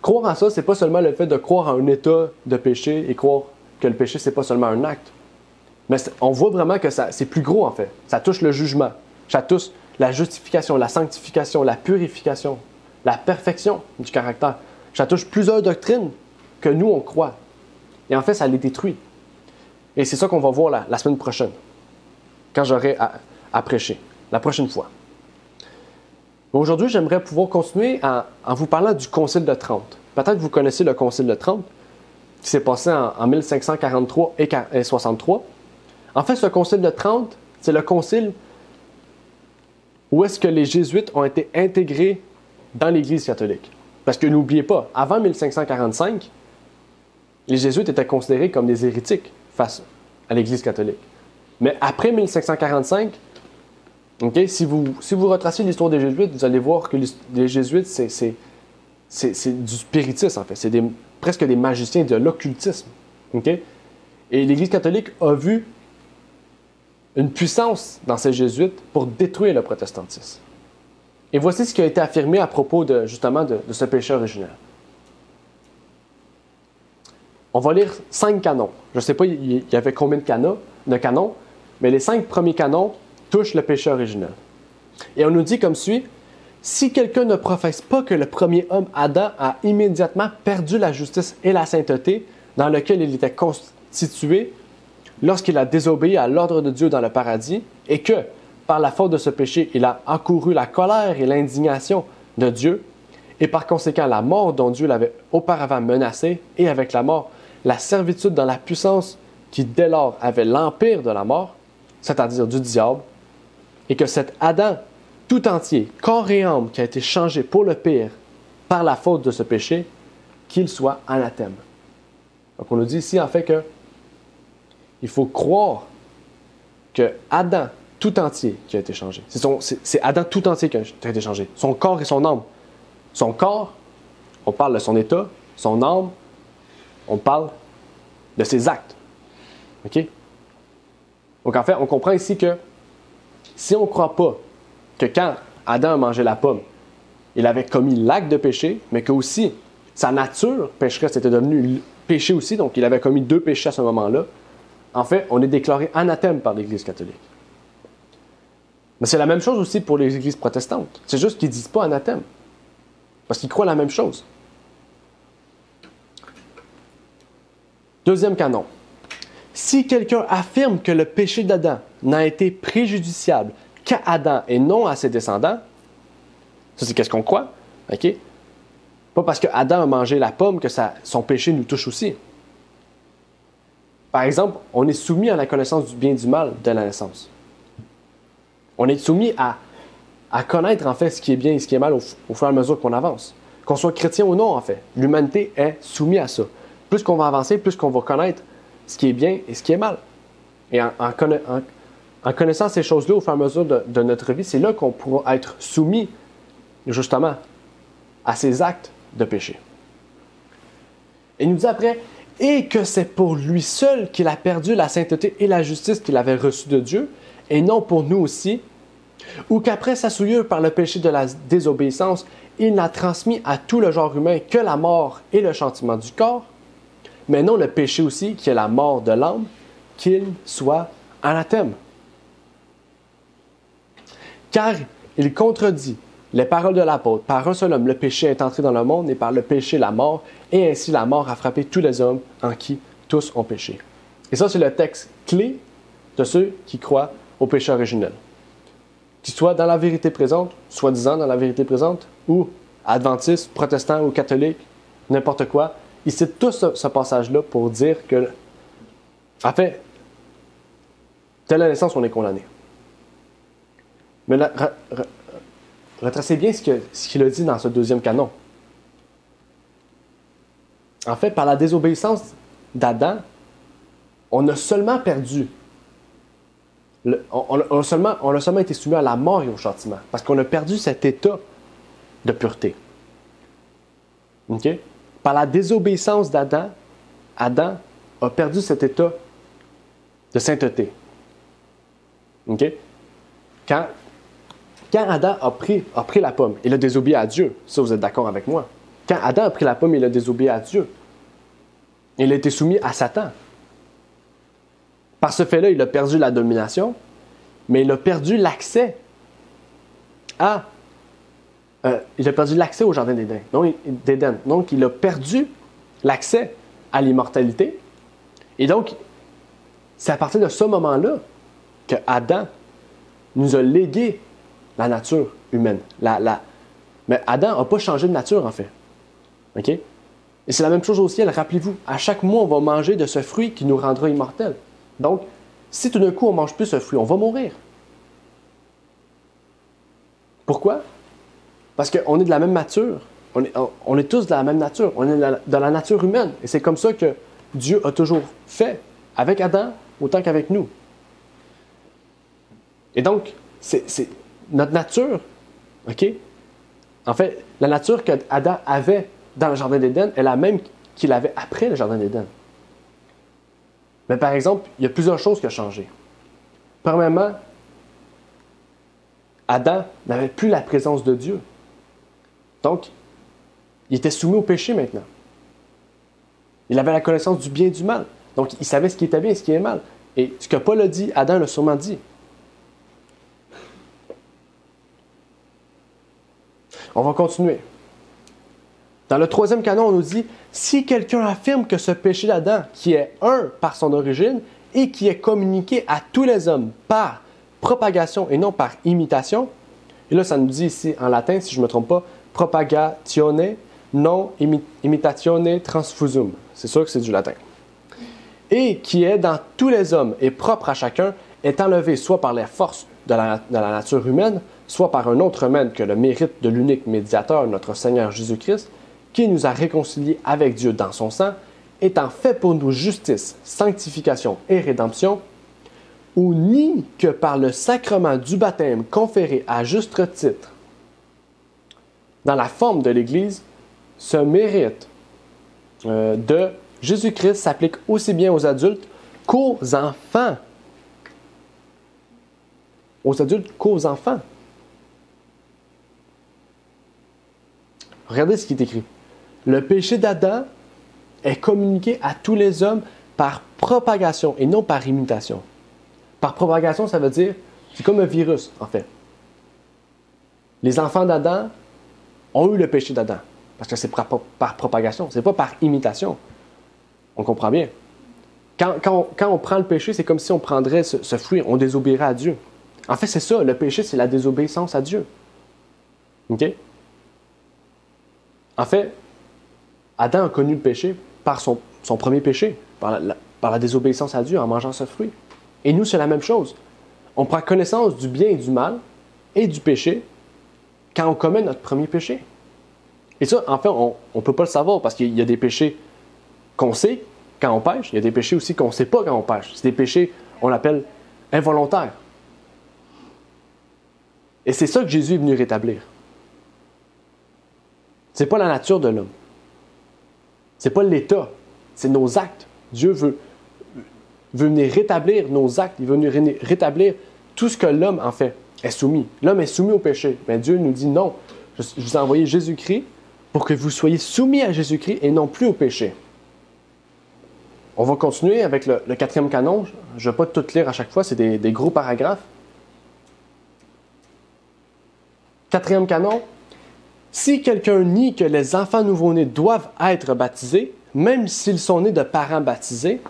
croire en ça, c'est pas seulement le fait de croire en un état de péché et croire que le péché, c'est pas seulement un acte. Mais on voit vraiment que c'est plus gros, en fait. Ça touche le jugement. Ça touche la justification, la sanctification, la purification, la perfection du caractère. Ça touche plusieurs doctrines que nous, on croit. Et en fait, ça les détruit. Et c'est ça qu'on va voir la semaine prochaine, quand j'aurai à prêcher, la prochaine fois. Mais aujourd'hui, j'aimerais pouvoir continuer en vous parlant du Concile de Trente. Peut-être que vous connaissez le Concile de Trente, qui s'est passé en 1543 et 63. En fait, ce Concile de Trente, c'est le concile où est-ce que les Jésuites ont été intégrés dans l'Église catholique. Parce que n'oubliez pas, avant 1545, les Jésuites étaient considérés comme des hérétiques face à l'Église catholique. Mais après 1545, okay, si vous retracez l'histoire des Jésuites, vous allez voir que les Jésuites, c'est du spiritisme, en fait. C'est presque des magiciens, de l'occultisme. Okay? Et l'Église catholique a vu une puissance dans ces Jésuites pour détruire le protestantisme. Et voici ce qui a été affirmé à propos justement de ce péché originel. On va lire 5 canons. Je ne sais pas il y avait combien de canons, mais les 5 premiers canons touchent le péché originel. Et on nous dit comme suit: si quelqu'un ne professe pas que le premier homme, Adam, a immédiatement perdu la justice et la sainteté dans lequel il était constitué lorsqu'il a désobéi à l'ordre de Dieu dans le paradis, et que, par la faute de ce péché, il a encouru la colère et l'indignation de Dieu, et par conséquent la mort dont Dieu l'avait auparavant menacé, et avec la mort, la servitude dans la puissance qui dès lors avait l'empire de la mort, c'est-à-dire du diable, et que cet Adam tout entier, corps et âme, qui a été changé pour le pire par la faute de ce péché, qu'il soit anathème. Donc on nous dit ici en fait que il faut croire que Adam tout entier qui a été changé. C'est Adam tout entier qui a été changé. Son corps et son âme. Son corps, on parle de son état. Son âme, on parle de ses actes. OK? Donc en fait, on comprend ici que si on ne croit pas que quand Adam a mangé la pomme, il avait commis l'acte de péché, mais que aussi sa nature pécheresse était devenue péché aussi, donc il avait commis 2 péchés à ce moment-là. En fait, on est déclaré anathème par l'Église catholique. Mais c'est la même chose aussi pour les églises protestantes. C'est juste qu'ils ne disent pas anathème, parce qu'ils croient la même chose. Deuxième canon. Si quelqu'un affirme que le péché d'Adam n'a été préjudiciable qu'à Adam et non à ses descendants, ça c'est qu'est-ce qu'on croit, OK? Pas parce que Adam a mangé la pomme que son péché nous touche aussi. Par exemple, on est soumis à la connaissance du bien et du mal dès la naissance. On est soumis à connaître en fait ce qui est bien et ce qui est mal au fur et à mesure qu'on avance. Qu'on soit chrétien ou non en fait, l'humanité est soumise à ça. Plus qu'on va avancer, plus qu'on va connaître ce qui est bien et ce qui est mal. Et en connaissant ces choses-là au fur et à mesure de notre vie, c'est là qu'on pourra être soumis justement à ces actes de péché. Et il nous dit après, et que c'est pour lui seul qu'il a perdu la sainteté et la justice qu'il avait reçue de Dieu, et non pour nous aussi, ou qu'après sa souillure par le péché de la désobéissance, il n'a transmis à tout le genre humain que la mort et le châtiment du corps, mais non le péché aussi, qui est la mort de l'âme, qu'il soit anathème. Car il contredit les paroles de l'apôtre. Par un seul homme, le péché est entré dans le monde, et par le péché, la mort, et ainsi la mort a frappé tous les hommes en qui tous ont péché. Et ça, c'est le texte clé de ceux qui croient au péché originel. Qu'ils soient dans la vérité présente, soi-disant dans la vérité présente, ou adventistes, protestants ou catholiques, n'importe quoi, ils citent tous ce passage-là pour dire que, en fait, dès la naissance, on est condamné. Mais retracez bien ce qu'il a dit dans ce deuxième canon. En fait, par la désobéissance d'Adam, on a seulement perdu. On a seulement été soumis à la mort et au châtiment. Parce qu'on a perdu cet état de pureté. Okay? Par la désobéissance d'Adam, Adam a perdu cet état de sainteté. Okay? Quand Adam a pris la pomme, il a désobéi à Dieu. Ça, vous êtes d'accord avec moi. Quand Adam a pris la pomme, il a désobéi à Dieu. Il a été soumis à Satan. Par ce fait-là, il a perdu la domination, mais il a perdu l'accès au jardin d'Éden. Donc, il a perdu l'accès à l'immortalité. Et donc, c'est à partir de ce moment-là que Adam nous a légué la nature humaine. Mais Adam n'a pas changé de nature, en fait. OK? Et c'est la même chose au ciel. Rappelez-vous, à chaque mois, on va manger de ce fruit qui nous rendra immortels. Donc, si tout d'un coup, on ne mange plus ce fruit, on va mourir. Pourquoi? Parce qu'on est de la même nature. On est tous de la même nature. On est de la nature humaine. Et c'est comme ça que Dieu a toujours fait, avec Adam autant qu'avec nous. Et donc, c'est notre nature, OK? En fait, la nature qu'Adam avait dans le jardin d'Éden est la même qu'il avait après le jardin d'Éden. Mais par exemple, il y a plusieurs choses qui ont changé. Premièrement, Adam n'avait plus la présence de Dieu. Donc, il était soumis au péché maintenant. Il avait la connaissance du bien et du mal. Donc, il savait ce qui était bien et ce qui est mal. Et ce que Paul a dit, Adam l'a sûrement dit. On va continuer. Dans le troisième canon, on nous dit « Si quelqu'un affirme que ce péché d'Adam, qui est un par son origine et qui est communiqué à tous les hommes par propagation et non par imitation », et là, ça nous dit ici en latin, si je ne me trompe pas, « propagatione non imitatione transfusum ». C'est sûr que c'est du latin. Et qui est dans tous les hommes et propre à chacun, est enlevé soit par les forces de la nature humaine, soit par un autre remède que le mérite de l'unique médiateur, notre Seigneur Jésus-Christ, qui nous a réconciliés avec Dieu dans son sang, étant fait pour nous justice, sanctification et rédemption, ou ni que par le sacrement du baptême conféré à juste titre dans la forme de l'Église, ce mérite de Jésus-Christ s'applique aussi bien aux adultes qu'aux enfants. Aux adultes qu'aux enfants. Regardez ce qui est écrit. Le péché d'Adam est communiqué à tous les hommes par propagation et non par imitation. Par propagation, ça veut dire, c'est comme un virus, en fait. Les enfants d'Adam ont eu le péché d'Adam, parce que c'est par propagation, c'est pas par imitation. On comprend bien. Quand on prend le péché, c'est comme si on prendrait ce fruit, on désobéirait à Dieu. En fait, c'est ça, le péché, c'est la désobéissance à Dieu. OK? En fait, Adam a connu le péché par son premier péché, par la désobéissance à Dieu en mangeant ce fruit. Et nous, c'est la même chose. On prend connaissance du bien et du mal et du péché quand on commet notre premier péché. Et ça, en fait, on ne peut pas le savoir parce qu'il y a des péchés qu'on sait quand on pêche, il y a des péchés aussi qu'on ne sait pas quand on pêche. C'est des péchés, on l'appelle involontaires. Et c'est ça que Jésus est venu rétablir. Ce n'est pas la nature de l'homme. Ce n'est pas l'état c'est nos actes. Dieu veut venir rétablir nos actes. Il veut venir rétablir tout ce que l'homme en fait est soumis. L'homme est soumis au péché. Mais Dieu nous dit non. Je vous ai envoyé Jésus-Christ pour que vous soyez soumis à Jésus-Christ et non plus au péché. On va continuer avec le 4e canon. Je ne vais pas tout lire à chaque fois, c'est des gros paragraphes. 4e canon. Si quelqu'un nie que les enfants nouveau-nés doivent être baptisés, même s'ils sont nés de parents baptisés,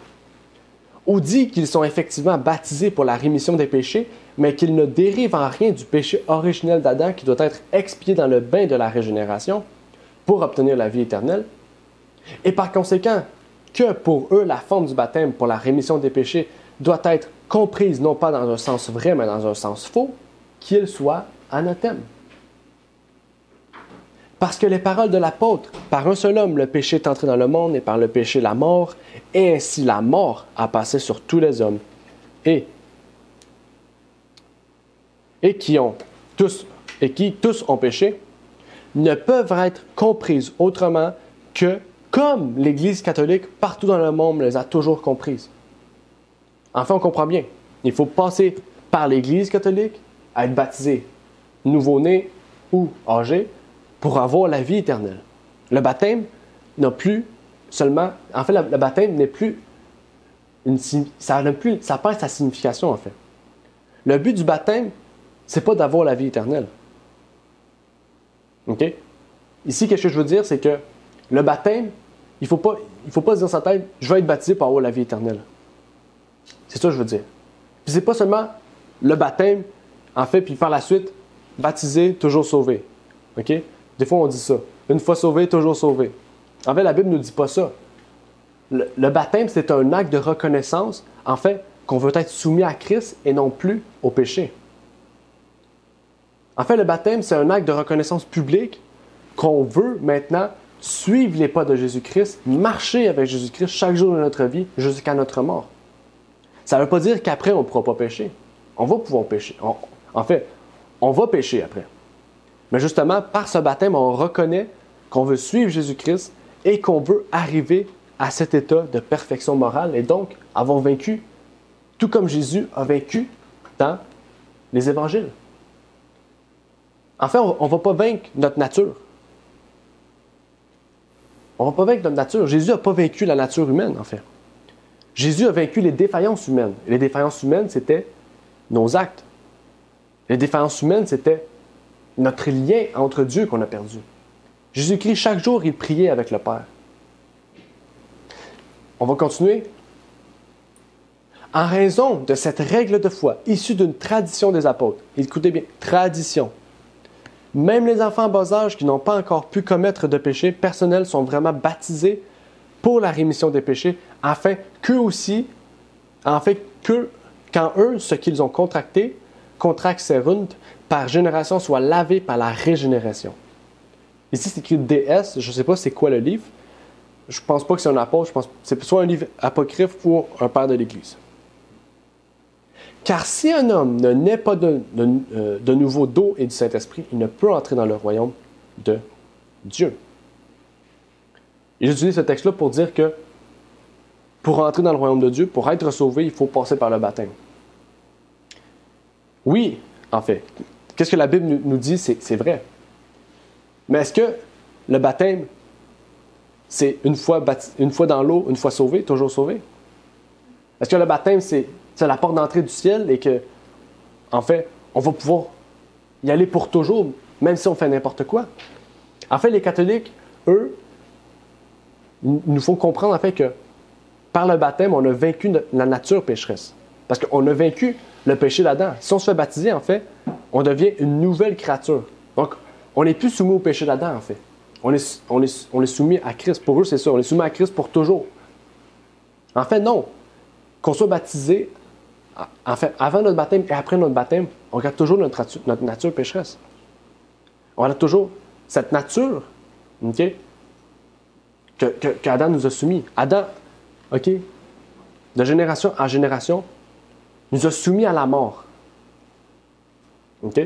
ou dit qu'ils sont effectivement baptisés pour la rémission des péchés, mais qu'ils ne dérivent en rien du péché originel d'Adam qui doit être expié dans le bain de la régénération pour obtenir la vie éternelle, et par conséquent que pour eux la forme du baptême pour la rémission des péchés doit être comprise non pas dans un sens vrai, mais dans un sens faux, qu'il soit anathème. Parce que les paroles de l'apôtre, par un seul homme, le péché est entré dans le monde, et par le péché, la mort, et ainsi la mort a passé sur tous les hommes, et qui tous ont péché, ne peuvent être comprises autrement que comme l'Église catholique, partout dans le monde, les a toujours comprises. Enfin, on comprend bien. Il faut passer par l'Église catholique, à être baptisé, nouveau-né ou âgé, pour avoir la vie éternelle. Le baptême n'a plus seulement... En fait, le baptême n'est plus... Ça perd sa signification, en fait. Le but du baptême, c'est pas d'avoir la vie éternelle. OK? Ici, qu'est-ce que je veux dire, c'est que le baptême, il faut pas se dire dans sa tête, je vais être baptisé pour avoir la vie éternelle. C'est ça que je veux dire. Puis c'est pas seulement le baptême, en fait, puis par la suite, baptisé, toujours sauvé. OK? Des fois, on dit ça. Une fois sauvé, toujours sauvé. En fait, la Bible ne nous dit pas ça. Le baptême, c'est un acte de reconnaissance, en fait, qu'on veut être soumis à Christ et non plus au péché. En fait, le baptême, c'est un acte de reconnaissance publique qu'on veut maintenant suivre les pas de Jésus-Christ, marcher avec Jésus-Christ chaque jour de notre vie jusqu'à notre mort. Ça ne veut pas dire qu'après, on ne pourra pas pécher. On va pouvoir pécher. En fait, on va pécher après. Mais justement, par ce baptême, on reconnaît qu'on veut suivre Jésus-Christ et qu'on veut arriver à cet état de perfection morale et donc avoir vaincu, tout comme Jésus a vaincu dans les évangiles. En fait, on ne va pas vaincre notre nature. On ne va pas vaincre notre nature. Jésus n'a pas vaincu la nature humaine, en fait. Jésus a vaincu les défaillances humaines. Et les défaillances humaines, c'était nos actes. Les défaillances humaines, c'était notre lien entre Dieu qu'on a perdu. Jésus-Christ, chaque jour, il priait avec le Père. On va continuer. En raison de cette règle de foi, issue d'une tradition des apôtres, écoutez bien, tradition. Même les enfants en bas âge qui n'ont pas encore pu commettre de péché personnel sont vraiment baptisés pour la rémission des péchés, afin qu'eux aussi, quand eux, ce qu'ils ont contracté, contracteront par génération, soit lavés par la régénération. Ici, c'est écrit DS, je ne sais pas c'est quoi le livre. Je ne pense pas que c'est un apôtre, je pense que c'est soit un livre apocryphe ou un père de l'Église. Car si un homme ne naît pas de nouveau d'eau et du Saint-Esprit, il ne peut entrer dans le royaume de Dieu. Et j'utilise ce texte-là pour dire que pour entrer dans le royaume de Dieu, pour être sauvé, il faut passer par le baptême. Oui, en fait, qu'est-ce que la Bible nous dit, c'est vrai. Mais est-ce que le baptême, c'est une fois dans l'eau, une fois sauvé, toujours sauvé? Est-ce que le baptême, c'est la porte d'entrée du ciel et que, en fait, on va pouvoir y aller pour toujours, même si on fait n'importe quoi? En fait, les catholiques, eux, nous font comprendre, en fait, que par le baptême, on a vaincu la nature pécheresse. Parce qu'on a vaincu le péché là-dedans. Si on se fait baptiser, en fait, on devient une nouvelle créature. Donc, on n'est plus soumis au péché là-dedans, en fait. On est soumis à Christ. Pour eux, c'est ça. On est soumis à Christ pour toujours. En fait, non. Qu'on soit baptisé, en fait, avant notre baptême et après notre baptême, on garde toujours notre nature pécheresse. On a toujours cette nature, OK, qu'Adam nous a soumis. Adam, OK, de génération en génération, nous a soumis à la mort. OK?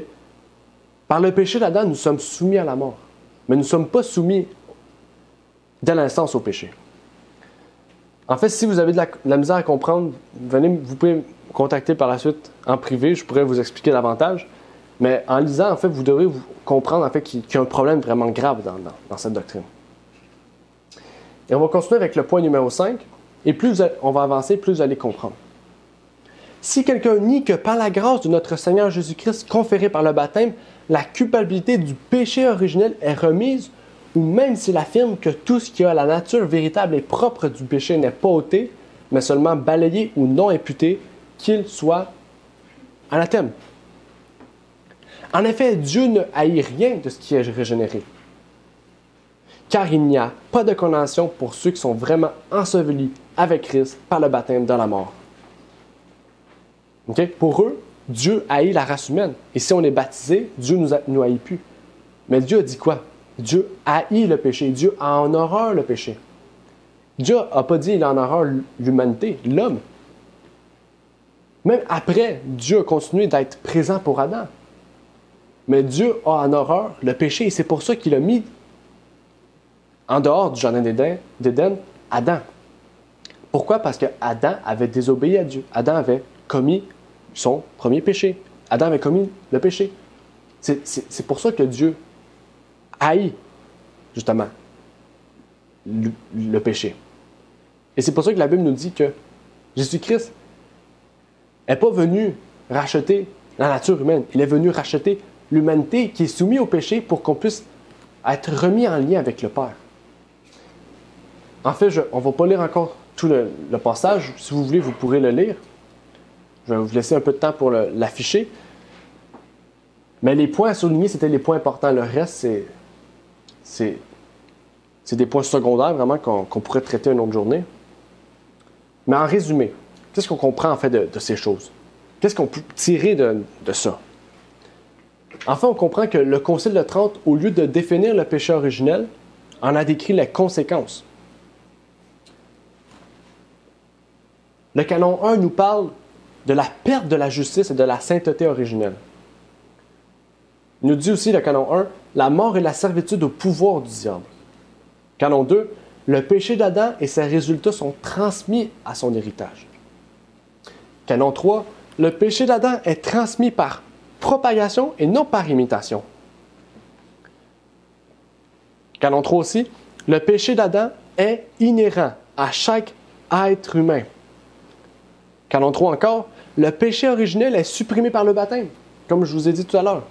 Par le péché d'Adam, nous sommes soumis à la mort. Mais nous ne sommes pas soumis dès l'instance au péché. En fait, si vous avez de la misère à comprendre, vous pouvez me contacter par la suite en privé, je pourrais vous expliquer davantage. Mais en lisant, en fait, vous devrez comprendre en fait, qu'il y a un problème vraiment grave dans cette doctrine. Et on va continuer avec le point numéro 5. Et plus on va avancer, plus vous allez comprendre. Si quelqu'un nie que par la grâce de notre Seigneur Jésus-Christ conférée par le baptême, la culpabilité du péché originel est remise, ou même s'il affirme que tout ce qui a la nature véritable et propre du péché n'est pas ôté, mais seulement balayé ou non imputé, qu'il soit anathème. En effet, Dieu ne haït rien de ce qui est régénéré, car il n'y a pas de condamnation pour ceux qui sont vraiment ensevelis avec Christ par le baptême dans la mort. Okay? Pour eux, Dieu haït la race humaine. Et si on est baptisé, Dieu ne nous haït plus. Mais Dieu a dit quoi? Dieu haït le péché. Dieu a en horreur le péché. Dieu n'a pas dit qu'il a en horreur l'humanité, l'homme. Même après, Dieu a continué d'être présent pour Adam. Mais Dieu a en horreur le péché. Et c'est pour ça qu'il a mis en dehors du jardin d'Éden Adam. Pourquoi? Parce que Adam avait désobéi à Dieu. Adam avait commis son premier péché. Adam avait commis le péché. C'est pour ça que Dieu haït, justement, le péché. Et c'est pour ça que la Bible nous dit que Jésus-Christ n'est pas venu racheter la nature humaine. Il est venu racheter l'humanité qui est soumise au péché pour qu'on puisse être remis en lien avec le Père. En fait, on ne va pas lire encore tout le passage. Si vous voulez, vous pourrez le lire. Je vais vous laisser un peu de temps pour l'afficher. Mais les points à souligner, c'était les points importants. Le reste, c'est des points secondaires, vraiment, qu'on pourrait traiter une autre journée. Mais en résumé, qu'est-ce qu'on comprend en fait de ces choses? Qu'est-ce qu'on peut tirer de ça? Enfin, on comprend que le Concile de Trente, au lieu de définir le péché originel, en a décrit les conséquences. Le canon 1 nous parle de la perte de la justice et de la sainteté originelle. Il nous dit aussi, le canon 1, la mort et la servitude au pouvoir du diable. Canon 2, le péché d'Adam et ses résultats sont transmis à son héritage. Canon 3, le péché d'Adam est transmis par propagation et non par imitation. Canon 3 aussi, le péché d'Adam est inhérent à chaque être humain. Canon 3 encore, le péché originel est supprimé par le baptême, comme je vous ai dit tout à l'heure.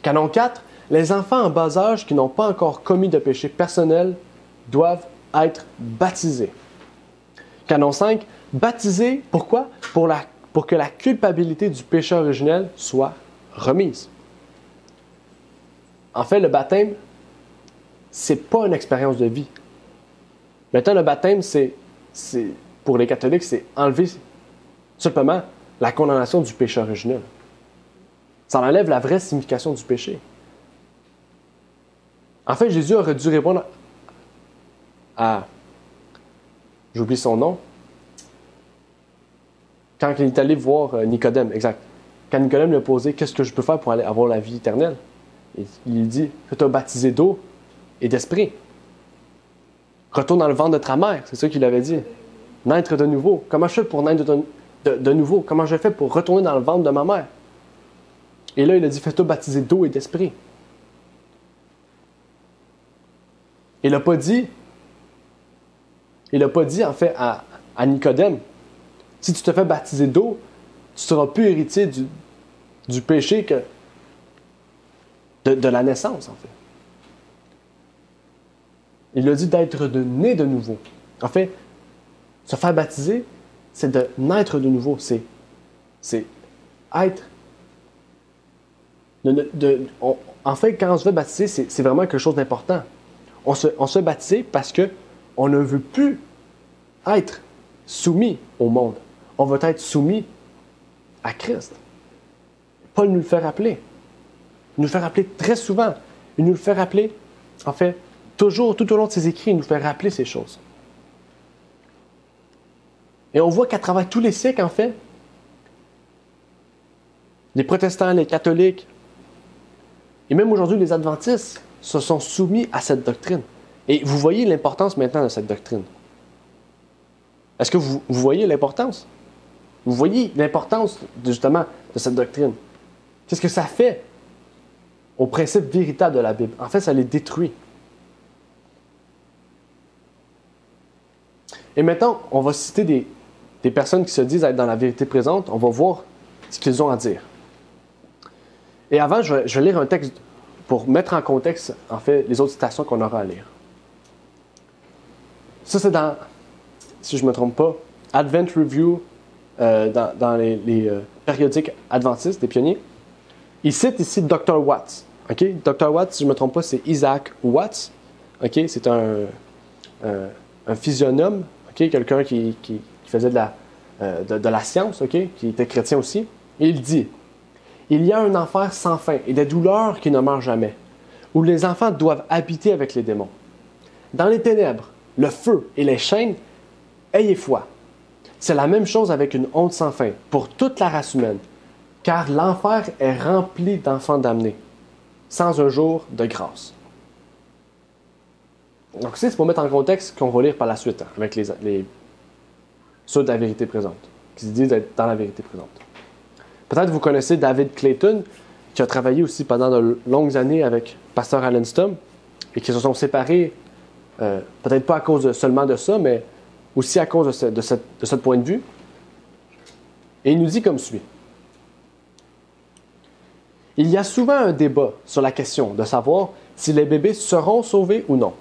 Canon 4, les enfants en bas âge qui n'ont pas encore commis de péché personnel doivent être baptisés. Canon 5, baptisés, pourquoi? Pour que la culpabilité du péché originel soit remise. En fait, le baptême, c'est pas une expérience de vie. Maintenant, le baptême, pour les catholiques, c'est enlever simplement la condamnation du péché originel. Ça enlève la vraie signification du péché. En fait, Jésus aurait dû répondre à... J'oublie son nom. Quand il est allé voir Nicodème, exact. Quand Nicodème lui a posé « Qu'est-ce que je peux faire pour aller avoir la vie éternelle? » Il lui dit « Fais-toi baptiser d'eau et d'esprit. Retourne dans le ventre de ta mère. » C'est ça qu'il avait dit. Naître de nouveau. Comment je fais pour naître de nouveau? Comment je fais pour retourner dans le ventre de ma mère? Et là, il a dit « Fais-toi baptiser d'eau et d'esprit. » Il n'a pas dit en fait à Nicodème, si tu te fais baptiser d'eau, tu ne seras plus héritier du péché que de la naissance, en fait. Il a dit d'être né de nouveau. En fait, se faire baptiser, c'est de naître de nouveau. C'est être... en fait, quand on se fait baptiser, c'est vraiment quelque chose d'important. On se fait baptiser parce qu'on ne veut plus être soumis au monde. On veut être soumis à Christ. Paul nous le fait rappeler. Il nous le fait rappeler très souvent. Il nous le fait rappeler, en fait, toujours, tout au long de ses écrits, il nous fait rappeler ces choses. Et on voit qu'à travers tous les siècles, en fait, les protestants, les catholiques, et même aujourd'hui les adventistes, se sont soumis à cette doctrine. Et vous voyez l'importance maintenant de cette doctrine. Est-ce que vous voyez l'importance? Vous voyez l'importance, justement, de cette doctrine? Qu'est-ce que ça fait aux principes véritables de la Bible? En fait, ça les détruit. Et maintenant, on va citer des personnes qui se disent être dans la vérité présente. On va voir ce qu'ils ont à dire. Et avant, je vais lire un texte pour mettre en contexte, en fait, les autres citations qu'on aura à lire. Ça, c'est dans, si je ne me trompe pas, Advent Review, dans les périodiques adventistes, des pionniers. Il cite ici Dr. Watts. Okay? Dr. Watts, si je ne me trompe pas, c'est Isaac Watts. Okay? C'est un physionome, okay? Quelqu'un qui faisait de la science, okay? Qui était chrétien aussi. Et il dit: il y a un enfer sans fin et des douleurs qui ne meurent jamais, où les enfants doivent habiter avec les démons. Dans les ténèbres, le feu et les chaînes, ayez foi. C'est la même chose avec une honte sans fin pour toute la race humaine, car l'enfer est rempli d'enfants damnés, sans un jour de grâce. Donc, c'est pour mettre en contexte qu'on va lire par la suite, avec ceux de la vérité présente, qui se disent être dans la vérité présente. Peut-être que vous connaissez David Clayton, qui a travaillé aussi pendant de longues années avec Pasteur Alan Stum, et qui se sont séparés, peut-être pas à cause seulement de ça, mais aussi à cause de ce point de vue. Et il nous dit comme suit. Il y a souvent un débat sur la question de savoir si les bébés seront sauvés ou non.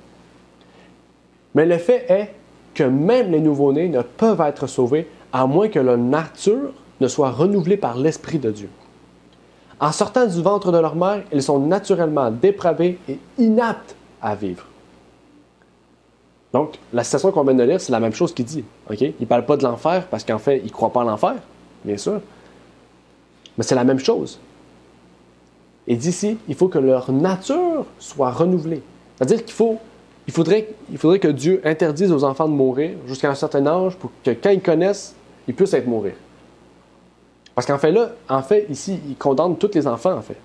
Mais le fait est que même les nouveau-nés ne peuvent être sauvés à moins que leur nature ne soit renouvelée par l'Esprit de Dieu. En sortant du ventre de leur mère, ils sont naturellement dépravés et inaptes à vivre. Donc, la citation qu'on vient de lire, c'est la même chose qu'il dit. Okay? Il ne parle pas de l'enfer parce qu'en fait, il ne croit pas en l'enfer, bien sûr. Mais c'est la même chose. Et d'ici, il faut que leur nature soit renouvelée. C'est-à-dire qu'il faudrait que Dieu interdise aux enfants de mourir jusqu'à un certain âge pour que quand ils connaissent, ils puissent être mourir. Parce qu'en fait, ici, il condamne tous les enfants, en fait.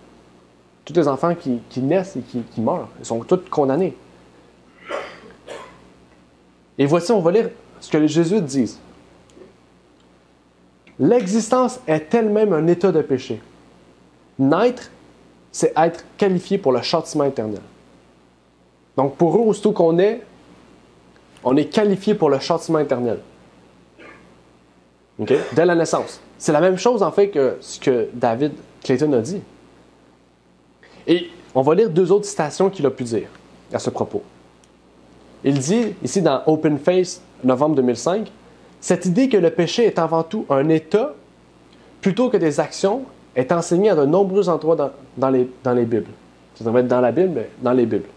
Tous les enfants qui naissent et qui meurent. Ils sont tous condamnés. Et voici, on va lire ce que les jésuites disent. L'existence est elle-même un état de péché. Naître, c'est être qualifié pour le châtiment éternel. Donc, pour eux, aussitôt qu'on est, on est qualifié pour le châtiment éternel. Okay? Dès la naissance. C'est la même chose, en fait, que ce que David Clayton a dit. Et on va lire deux autres citations qu'il a pu dire à ce propos. Il dit, ici dans Open Face, novembre 2005, « Cette idée que le péché est avant tout un état, plutôt que des actions, est enseignée à de nombreux endroits dans les Bibles. » Ça devrait être dans la Bible, mais dans les Bibles.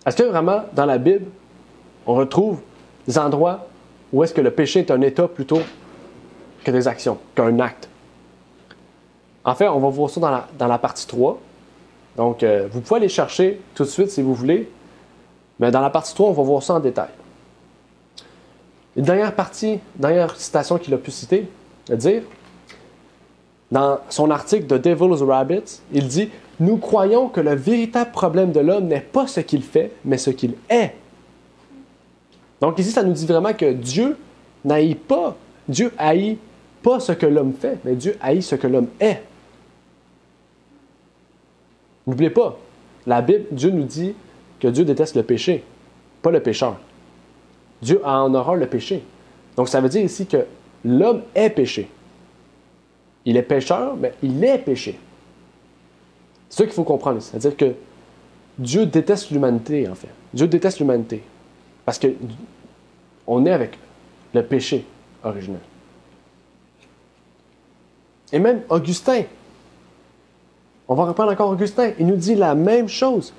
Est-ce que vraiment, dans la Bible, on retrouve des endroits où est-ce que le péché est un état plutôt que des actions, qu'un acte? En fait, on va voir ça dans la partie 3. Donc, vous pouvez aller chercher tout de suite si vous voulez. Mais dans la partie 3, on va voir ça en détail. Une dernière citation qu'il a pu citer, à dire, dans son article de Devil's Rabbits, il dit « Nous croyons que le véritable problème de l'homme n'est pas ce qu'il fait, mais ce qu'il est. » Donc ici, ça nous dit vraiment que Dieu n'haït pas. Dieu haït pas ce que l'homme fait, mais Dieu haït ce que l'homme est. N'oubliez pas, la Bible, Dieu nous dit que Dieu déteste le péché, pas le pécheur. Dieu a en horreur le péché. Donc ça veut dire ici que l'homme est péché. Il est pécheur, mais il est péché. C'est ça qu'il faut comprendre. C'est-à-dire que Dieu déteste l'humanité, en fait. Dieu déteste l'humanité. Parce qu'on est avec le péché originel. Et même Augustin, on va reprendre encore Augustin, il nous dit la même chose.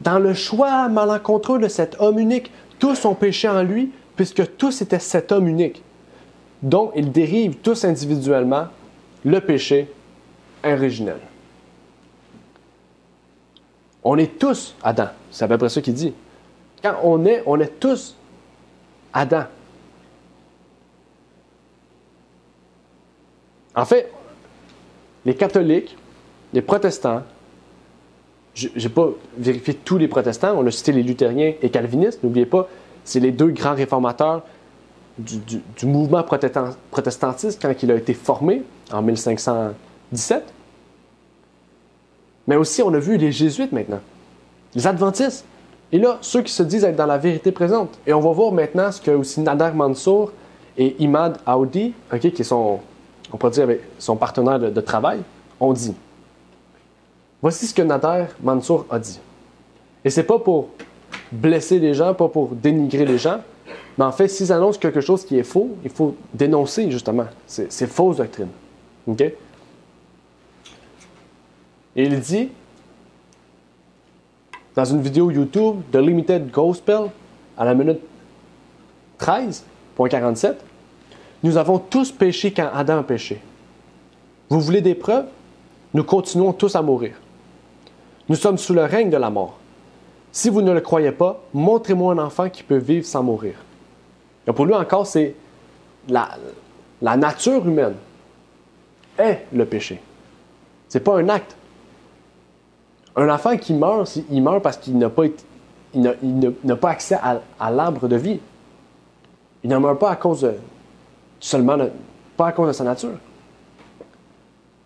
Dans le choix malencontreux de cet homme unique, tous ont péché en lui, puisque tous étaient cet homme unique, dont ils dérivent tous individuellement le péché originel. On est tous Adam. C'est à peu près ça qu'il dit. Quand on est tous Adam. En fait, les catholiques, les protestants, je n'ai pas vérifié tous les protestants, on a cité les luthériens et calvinistes, n'oubliez pas, c'est les deux grands réformateurs du mouvement protestantiste quand il a été formé en 1517. Mais aussi, on a vu les jésuites maintenant, les adventistes. Et là, ceux qui se disent être dans la vérité présente. Et on va voir maintenant ce que aussi Nader Mansour et Imad Aoudi, qui sont, on pourrait dire, avec son partenaire de travail, ont dit. Voici ce que Nader Mansour a dit. Et c'est pas pour blesser les gens, pas pour dénigrer les gens, mais en fait, s'ils annoncent quelque chose qui est faux, il faut dénoncer, justement. C'est fausse doctrine. OK? Et il dit, dans une vidéo YouTube de Limited Gospel, à la minute 13.47, nous avons tous péché quand Adam a péché. Vous voulez des preuves? Nous continuons tous à mourir. Nous sommes sous le règne de la mort. Si vous ne le croyez pas, montrez-moi un enfant qui peut vivre sans mourir. Et pour lui encore, c'est la nature humaine est le péché. Ce n'est pas un acte. Un enfant qui meurt, il meurt parce qu'il n'a pas accès à l'arbre de vie. Il ne meurt pas à cause pas à cause de sa nature.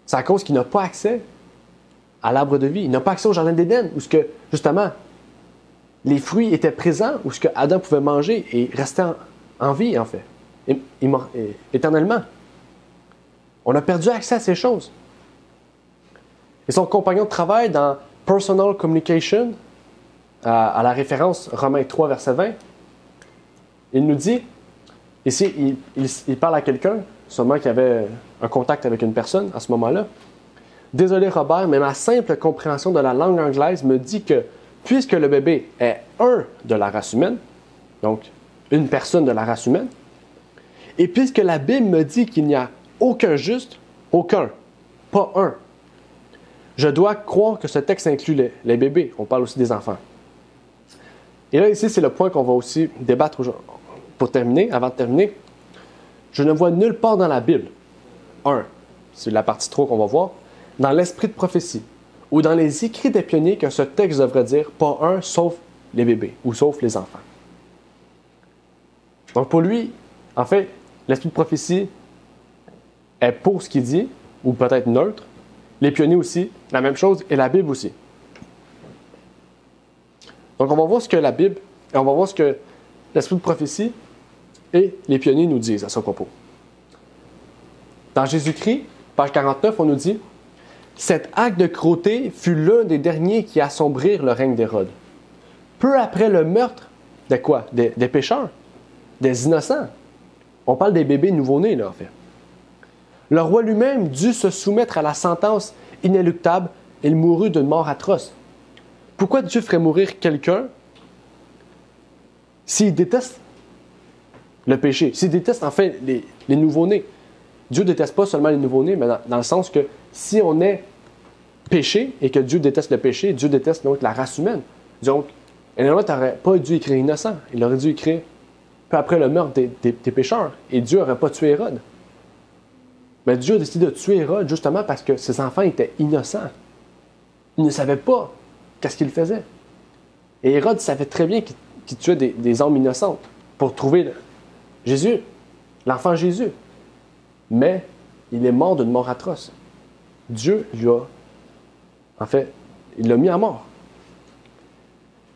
C'est à cause qu'il n'a pas accès à l'arbre de vie. Il n'a pas accès au jardin d'Éden, où justement, les fruits étaient présents, où Adam pouvait manger et rester en vie, en fait, éternellement. On a perdu accès à ces choses. Et son compagnon de travail dans Personal Communication, à la référence Romains 3, verset 20, il nous dit, ici, il parle à quelqu'un, sûrement qui avait un contact avec une personne à ce moment-là. Désolé Robert, mais ma simple compréhension de la langue anglaise me dit que puisque le bébé est un de la race humaine, donc une personne de la race humaine, et puisque la Bible me dit qu'il n'y a aucun juste, aucun, pas un, je dois croire que ce texte inclut les bébés. On parle aussi des enfants. Et là, ici, c'est le point qu'on va aussi débattre pour terminer, avant de terminer. Je ne vois nulle part dans la Bible, c'est la partie 3 qu'on va voir, dans l'esprit de prophétie, ou dans les écrits des pionniers que ce texte devrait dire, pas un, sauf les bébés, ou sauf les enfants. Donc pour lui, en fait, l'esprit de prophétie est pour ce qu'il dit, ou peut-être neutre. Les pionniers aussi, la même chose, et la Bible aussi. Donc on va voir ce que la Bible, et on va voir ce que l'esprit de prophétie et les pionniers nous disent à ce propos. Dans Jésus-Christ, page 49, on nous dit « Cet acte de cruauté fut l'un des derniers qui assombrirent le règne d'Hérode. Peu après le meurtre de quoi? Des pécheurs, des innocents. On parle des bébés nouveau-nés, là, en fait. Le roi lui-même dut se soumettre à la sentence inéluctable et il mourut d'une mort atroce. Pourquoi Dieu ferait mourir quelqu'un s'il déteste le péché, s'il déteste en fait les nouveau-nés? Dieu ne déteste pas seulement les nouveau-nés, mais dans le sens que si on est péché et que Dieu déteste le péché, Dieu déteste donc la race humaine. Donc, évidemment, tu n'aurais pas dû écrire innocent. Il aurait dû écrire peu après le meurtre des pécheurs. Et Dieu n'aurait pas tué Hérode. Mais Dieu a décidé de tuer Hérode justement parce que ses enfants étaient innocents. Ils ne savaient pas qu'est-ce qu'il faisait. Et Hérode savait très bien qu'il tuait des âmes innocentes pour trouver Jésus, l'enfant Jésus. Mais il est mort d'une mort atroce. Dieu lui a, en fait, il l'a mis à mort.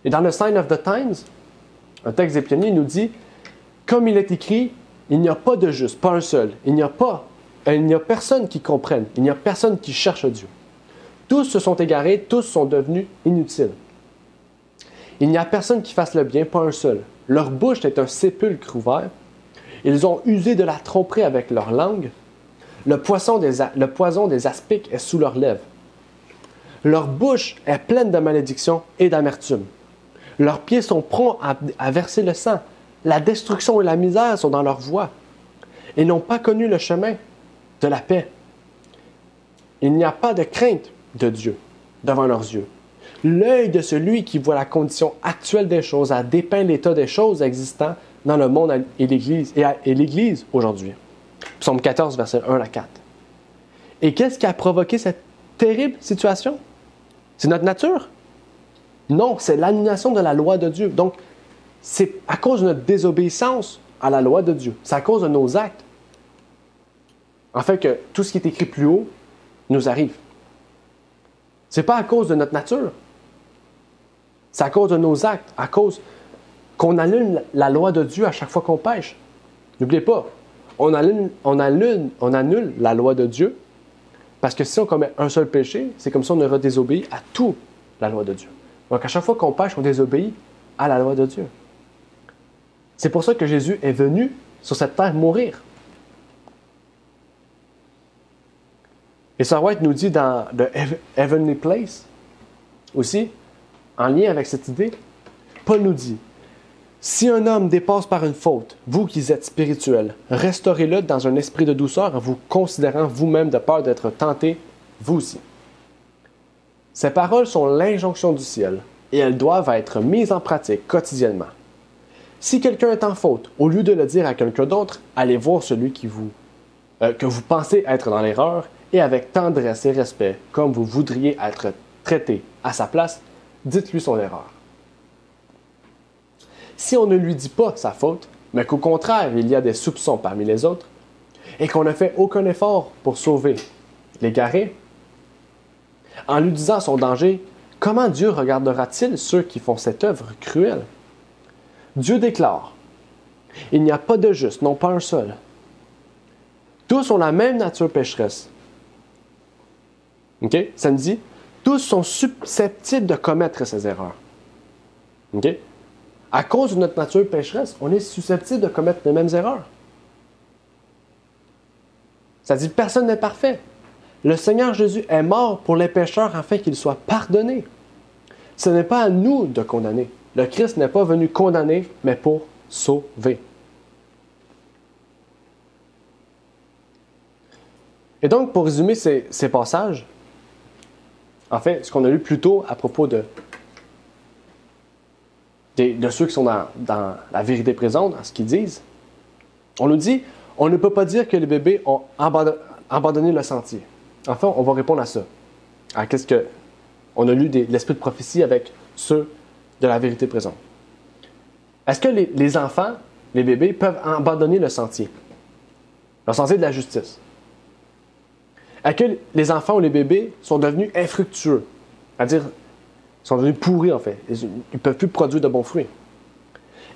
Et dans le Sign of the Times, un texte des pionniers nous dit, comme il est écrit, il n'y a pas de juste, pas un seul. Il n'y a personne qui comprenne, il n'y a personne qui cherche Dieu. Tous se sont égarés, tous sont devenus inutiles. Il n'y a personne qui fasse le bien, pas un seul. Leur bouche est un sépulcre ouvert. Ils ont usé de la tromperie avec leur langue. Le poison des aspics est sous leurs lèvres. Leur bouche est pleine de malédiction et d'amertume. Leurs pieds sont prompts à verser le sang. La destruction et la misère sont dans leur voie. Ils n'ont pas connu le chemin de la paix. Il n'y a pas de crainte de Dieu devant leurs yeux. L'œil de celui qui voit la condition actuelle des choses a dépeint l'état des choses existantes dans le monde et l'Église aujourd'hui. Psaume 14, versets 1 à 4. Et qu'est-ce qui a provoqué cette terrible situation? C'est notre nature. Non, c'est l'annulation de la loi de Dieu. Donc, c'est à cause de notre désobéissance à la loi de Dieu. C'est à cause de nos actes. En fait, que tout ce qui est écrit plus haut nous arrive. C'est pas à cause de notre nature. C'est à cause de nos actes, à cause qu'on annule la loi de Dieu à chaque fois qu'on pêche. N'oubliez pas, on annule la loi de Dieu parce que si on commet un seul péché, c'est comme si on aurait désobéi à toute la loi de Dieu. Donc à chaque fois qu'on pêche, on désobéit à la loi de Dieu. C'est pour ça que Jésus est venu sur cette terre mourir. Et Sir White nous dit dans The Heavenly Place, aussi, en lien avec cette idée, Paul nous dit, « Si un homme dépasse par une faute, vous qui êtes spirituels, restaurez-le dans un esprit de douceur en vous considérant vous-même de peur d'être tenté, vous aussi. » Ces paroles sont l'injonction du ciel et elles doivent être mises en pratique quotidiennement. Si quelqu'un est en faute, au lieu de le dire à quelqu'un d'autre, allez voir celui que vous pensez être dans l'erreur et avec tendresse et respect, comme vous voudriez être traité à sa place, dites-lui son erreur. Si on ne lui dit pas sa faute, mais qu'au contraire, il y a des soupçons parmi les autres, et qu'on ne fait aucun effort pour sauver l'égaré, en lui disant son danger, comment Dieu regardera-t-il ceux qui font cette œuvre cruelle? Dieu déclare, « Il n'y a pas de juste, non pas un seul. Tous ont la même nature pécheresse. » OK? Ça me dit, tous sont susceptibles de commettre ces erreurs. OK? À cause de notre nature pécheresse, on est susceptible de commettre les mêmes erreurs. Ça dit, personne n'est parfait. Le Seigneur Jésus est mort pour les pécheurs afin qu'ils soient pardonnés. Ce n'est pas à nous de condamner. Le Christ n'est pas venu condamner, mais pour sauver. Et donc, pour résumer ces passages, en fait, ce qu'on a lu plus tôt à propos de ceux qui sont dans la vérité présente, dans ce qu'ils disent, on nous dit, on ne peut pas dire que les bébés ont abandonné le sentier. Enfin, on va répondre à ça. Qu'est-ce que on a lu de l'esprit de prophétie avec ceux de la vérité présente. Est-ce que les enfants, les bébés, peuvent abandonner le sentier de la justice? Est-ce que les enfants ou les bébés sont devenus infructueux? C'est-à-dire, sont devenus pourris, en fait. Ils ne peuvent plus produire de bons fruits.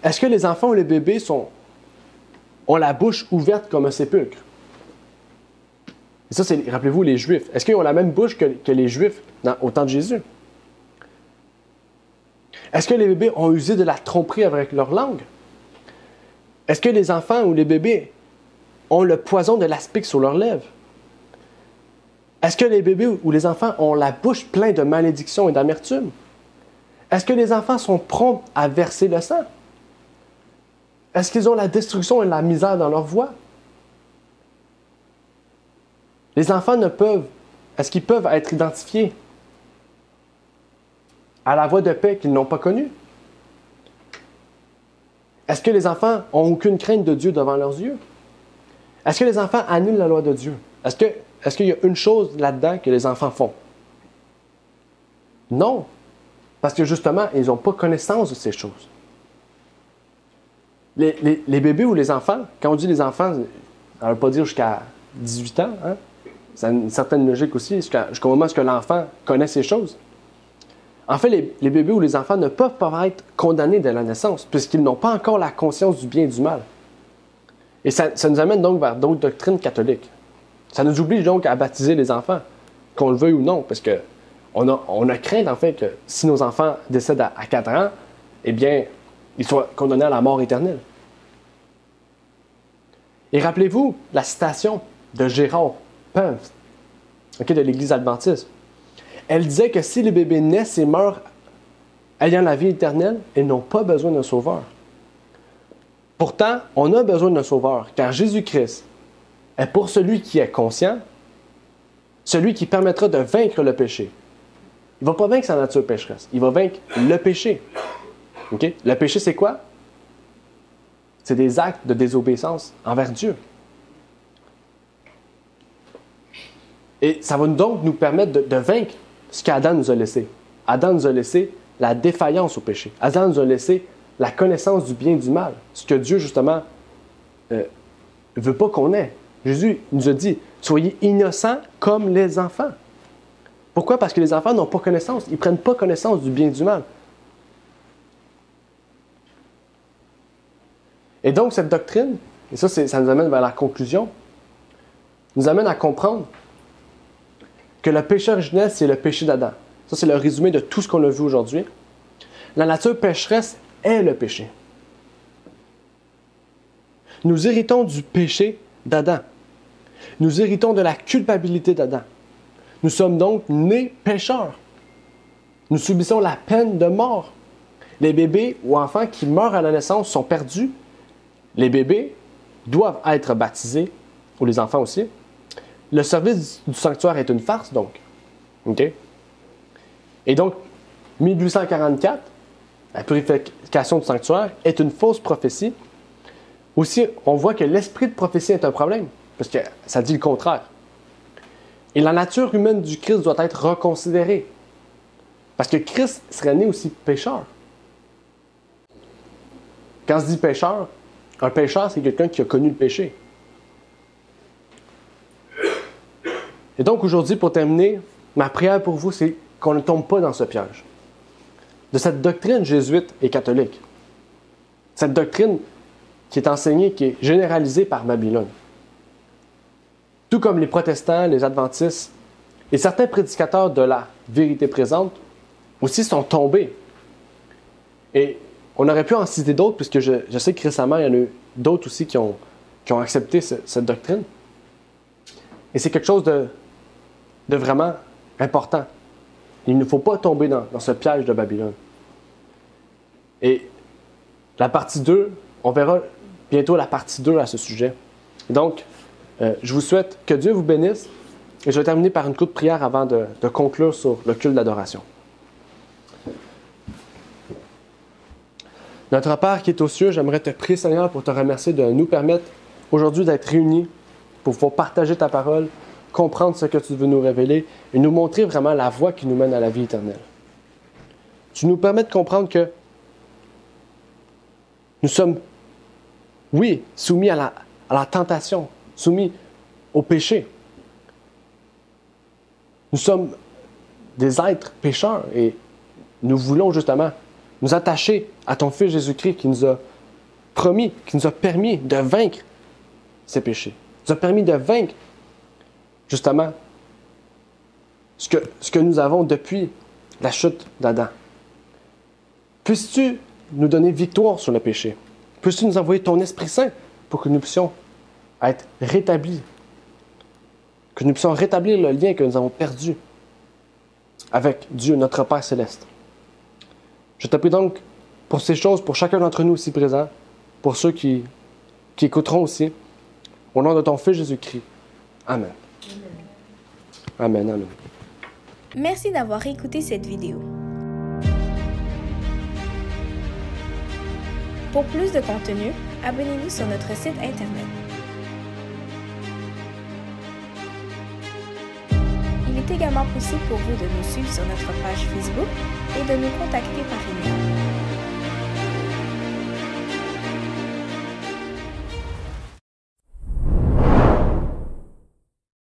Est-ce que les enfants ou les bébés ont la bouche ouverte comme un sépulcre? Et ça, c'est, rappelez-vous, les Juifs. Est-ce qu'ils ont la même bouche que les Juifs au temps de Jésus? Est-ce que les bébés ont usé de la tromperie avec leur langue? Est-ce que les enfants ou les bébés ont le poison de l'aspic sur leurs lèvres? Est-ce que les bébés ou les enfants ont la bouche pleine de malédictions et d'amertume? Est-ce que les enfants sont prompts à verser le sang? Est-ce qu'ils ont la destruction et la misère dans leur voix? Les enfants est-ce qu'ils peuvent être identifiés à la voie de paix qu'ils n'ont pas connue? Est-ce que les enfants n'ont aucune crainte de Dieu devant leurs yeux? Est-ce que les enfants annulent la loi de Dieu? Est-ce qu'il y a une chose là-dedans que les enfants font? Non. Parce que justement, ils n'ont pas connaissance de ces choses. Les bébés ou les enfants, quand on dit les enfants, on ne veut pas dire jusqu'à 18 ans, hein? Ça a une certaine logique aussi, jusqu'au moment où l'enfant connaît ces choses. En fait, les bébés ou les enfants ne peuvent pas être condamnés dès la naissance, puisqu'ils n'ont pas encore la conscience du bien et du mal. Et ça nous amène donc vers d'autres doctrines catholiques. Ça nous oblige donc à baptiser les enfants, qu'on le veuille ou non, parce qu'on a crainte, en fait, que si nos enfants décèdent à 4 ans, eh bien, ils soient condamnés à la mort éternelle. Et rappelez-vous la citation de Gérard Pence, de l'Église adventiste. Elle disait que si les bébés naissent et meurent ayant la vie éternelle, ils n'ont pas besoin d'un sauveur. Pourtant, on a besoin d'un sauveur, car Jésus-Christ est pour celui qui est conscient, celui qui permettra de vaincre le péché. Il ne va pas vaincre sa nature pécheresse, il va vaincre le péché. Okay? Le péché, c'est quoi? C'est des actes de désobéissance envers Dieu. Et ça va donc nous permettre de vaincre ce qu'Adam nous a laissé. Adam nous a laissé la défaillance au péché. Adam nous a laissé la connaissance du bien et du mal, ce que Dieu, justement, ne veut pas qu'on ait. Jésus nous a dit, soyez innocents comme les enfants. Pourquoi? Parce que les enfants n'ont pas connaissance. Ils ne prennent pas connaissance du bien et du mal. Et donc, cette doctrine, et ça nous amène vers la conclusion, nous amène à comprendre que le péché originel, c'est le péché d'Adam. Ça, c'est le résumé de tout ce qu'on a vu aujourd'hui. La nature pécheresse est le péché. Nous héritons du péché d'Adam. Nous héritons de la culpabilité d'Adam. Nous sommes donc nés pécheurs. Nous subissons la peine de mort. Les bébés ou enfants qui meurent à la naissance sont perdus. Les bébés doivent être baptisés, ou les enfants aussi. Le service du sanctuaire est une farce, donc. OK? Et donc, 1844, la purification du sanctuaire est une fausse prophétie. Aussi, on voit que l'esprit de prophétie est un problème, parce que ça dit le contraire. Et la nature humaine du Christ doit être reconsidérée, parce que Christ serait né aussi pécheur. Quand on se dit pécheur, un pécheur, c'est quelqu'un qui a connu le péché. Et donc, aujourd'hui, pour terminer, ma prière pour vous, c'est qu'on ne tombe pas dans ce piège de cette doctrine jésuite et catholique. Cette doctrine qui est enseignée, qui est généralisée par Babylone. Tout comme les protestants, les adventistes et certains prédicateurs de la vérité présente aussi sont tombés. Et on aurait pu en citer d'autres, puisque je sais que récemment, il y en a eu d'autres aussi qui ont accepté cette doctrine. Et c'est quelque chose de vraiment important. Il ne faut pas tomber dans ce piège de Babylone. Et la partie 2, on verra bientôt la partie 2 à ce sujet. Donc, je vous souhaite que Dieu vous bénisse. Et je vais terminer par une courte prière avant de conclure sur le culte d'adoration. Notre Père qui est aux cieux, j'aimerais te prier, Seigneur, pour te remercier de nous permettre aujourd'hui d'être réunis pour pouvoir partager ta parole, comprendre ce que tu veux nous révéler et nous montrer vraiment la voie qui nous mène à la vie éternelle. Tu nous permets de comprendre que nous sommes, oui, soumis à la tentation, soumis au péché. Nous sommes des êtres pécheurs et nous voulons justement nous attacher à ton Fils Jésus-Christ qui nous a promis, qui nous a permis de vaincre ces péchés. Qui nous a permis de vaincre justement ce que nous avons depuis la chute d'Adam. Puisses-tu nous donner victoire sur le péché? Puisses-tu nous envoyer ton Esprit Saint pour que nous puissions être rétablis? Que nous puissions rétablir le lien que nous avons perdu avec Dieu, notre Père céleste. Je te prie donc pour ces choses, pour chacun d'entre nous ici présents, pour ceux qui écouteront aussi, au nom de ton Fils Jésus-Christ. Amen. Amen, amen. Merci d'avoir écouté cette vidéo. Pour plus de contenu, abonnez-vous sur notre site Internet. Il est également possible pour vous de nous suivre sur notre page Facebook et de nous contacter par email.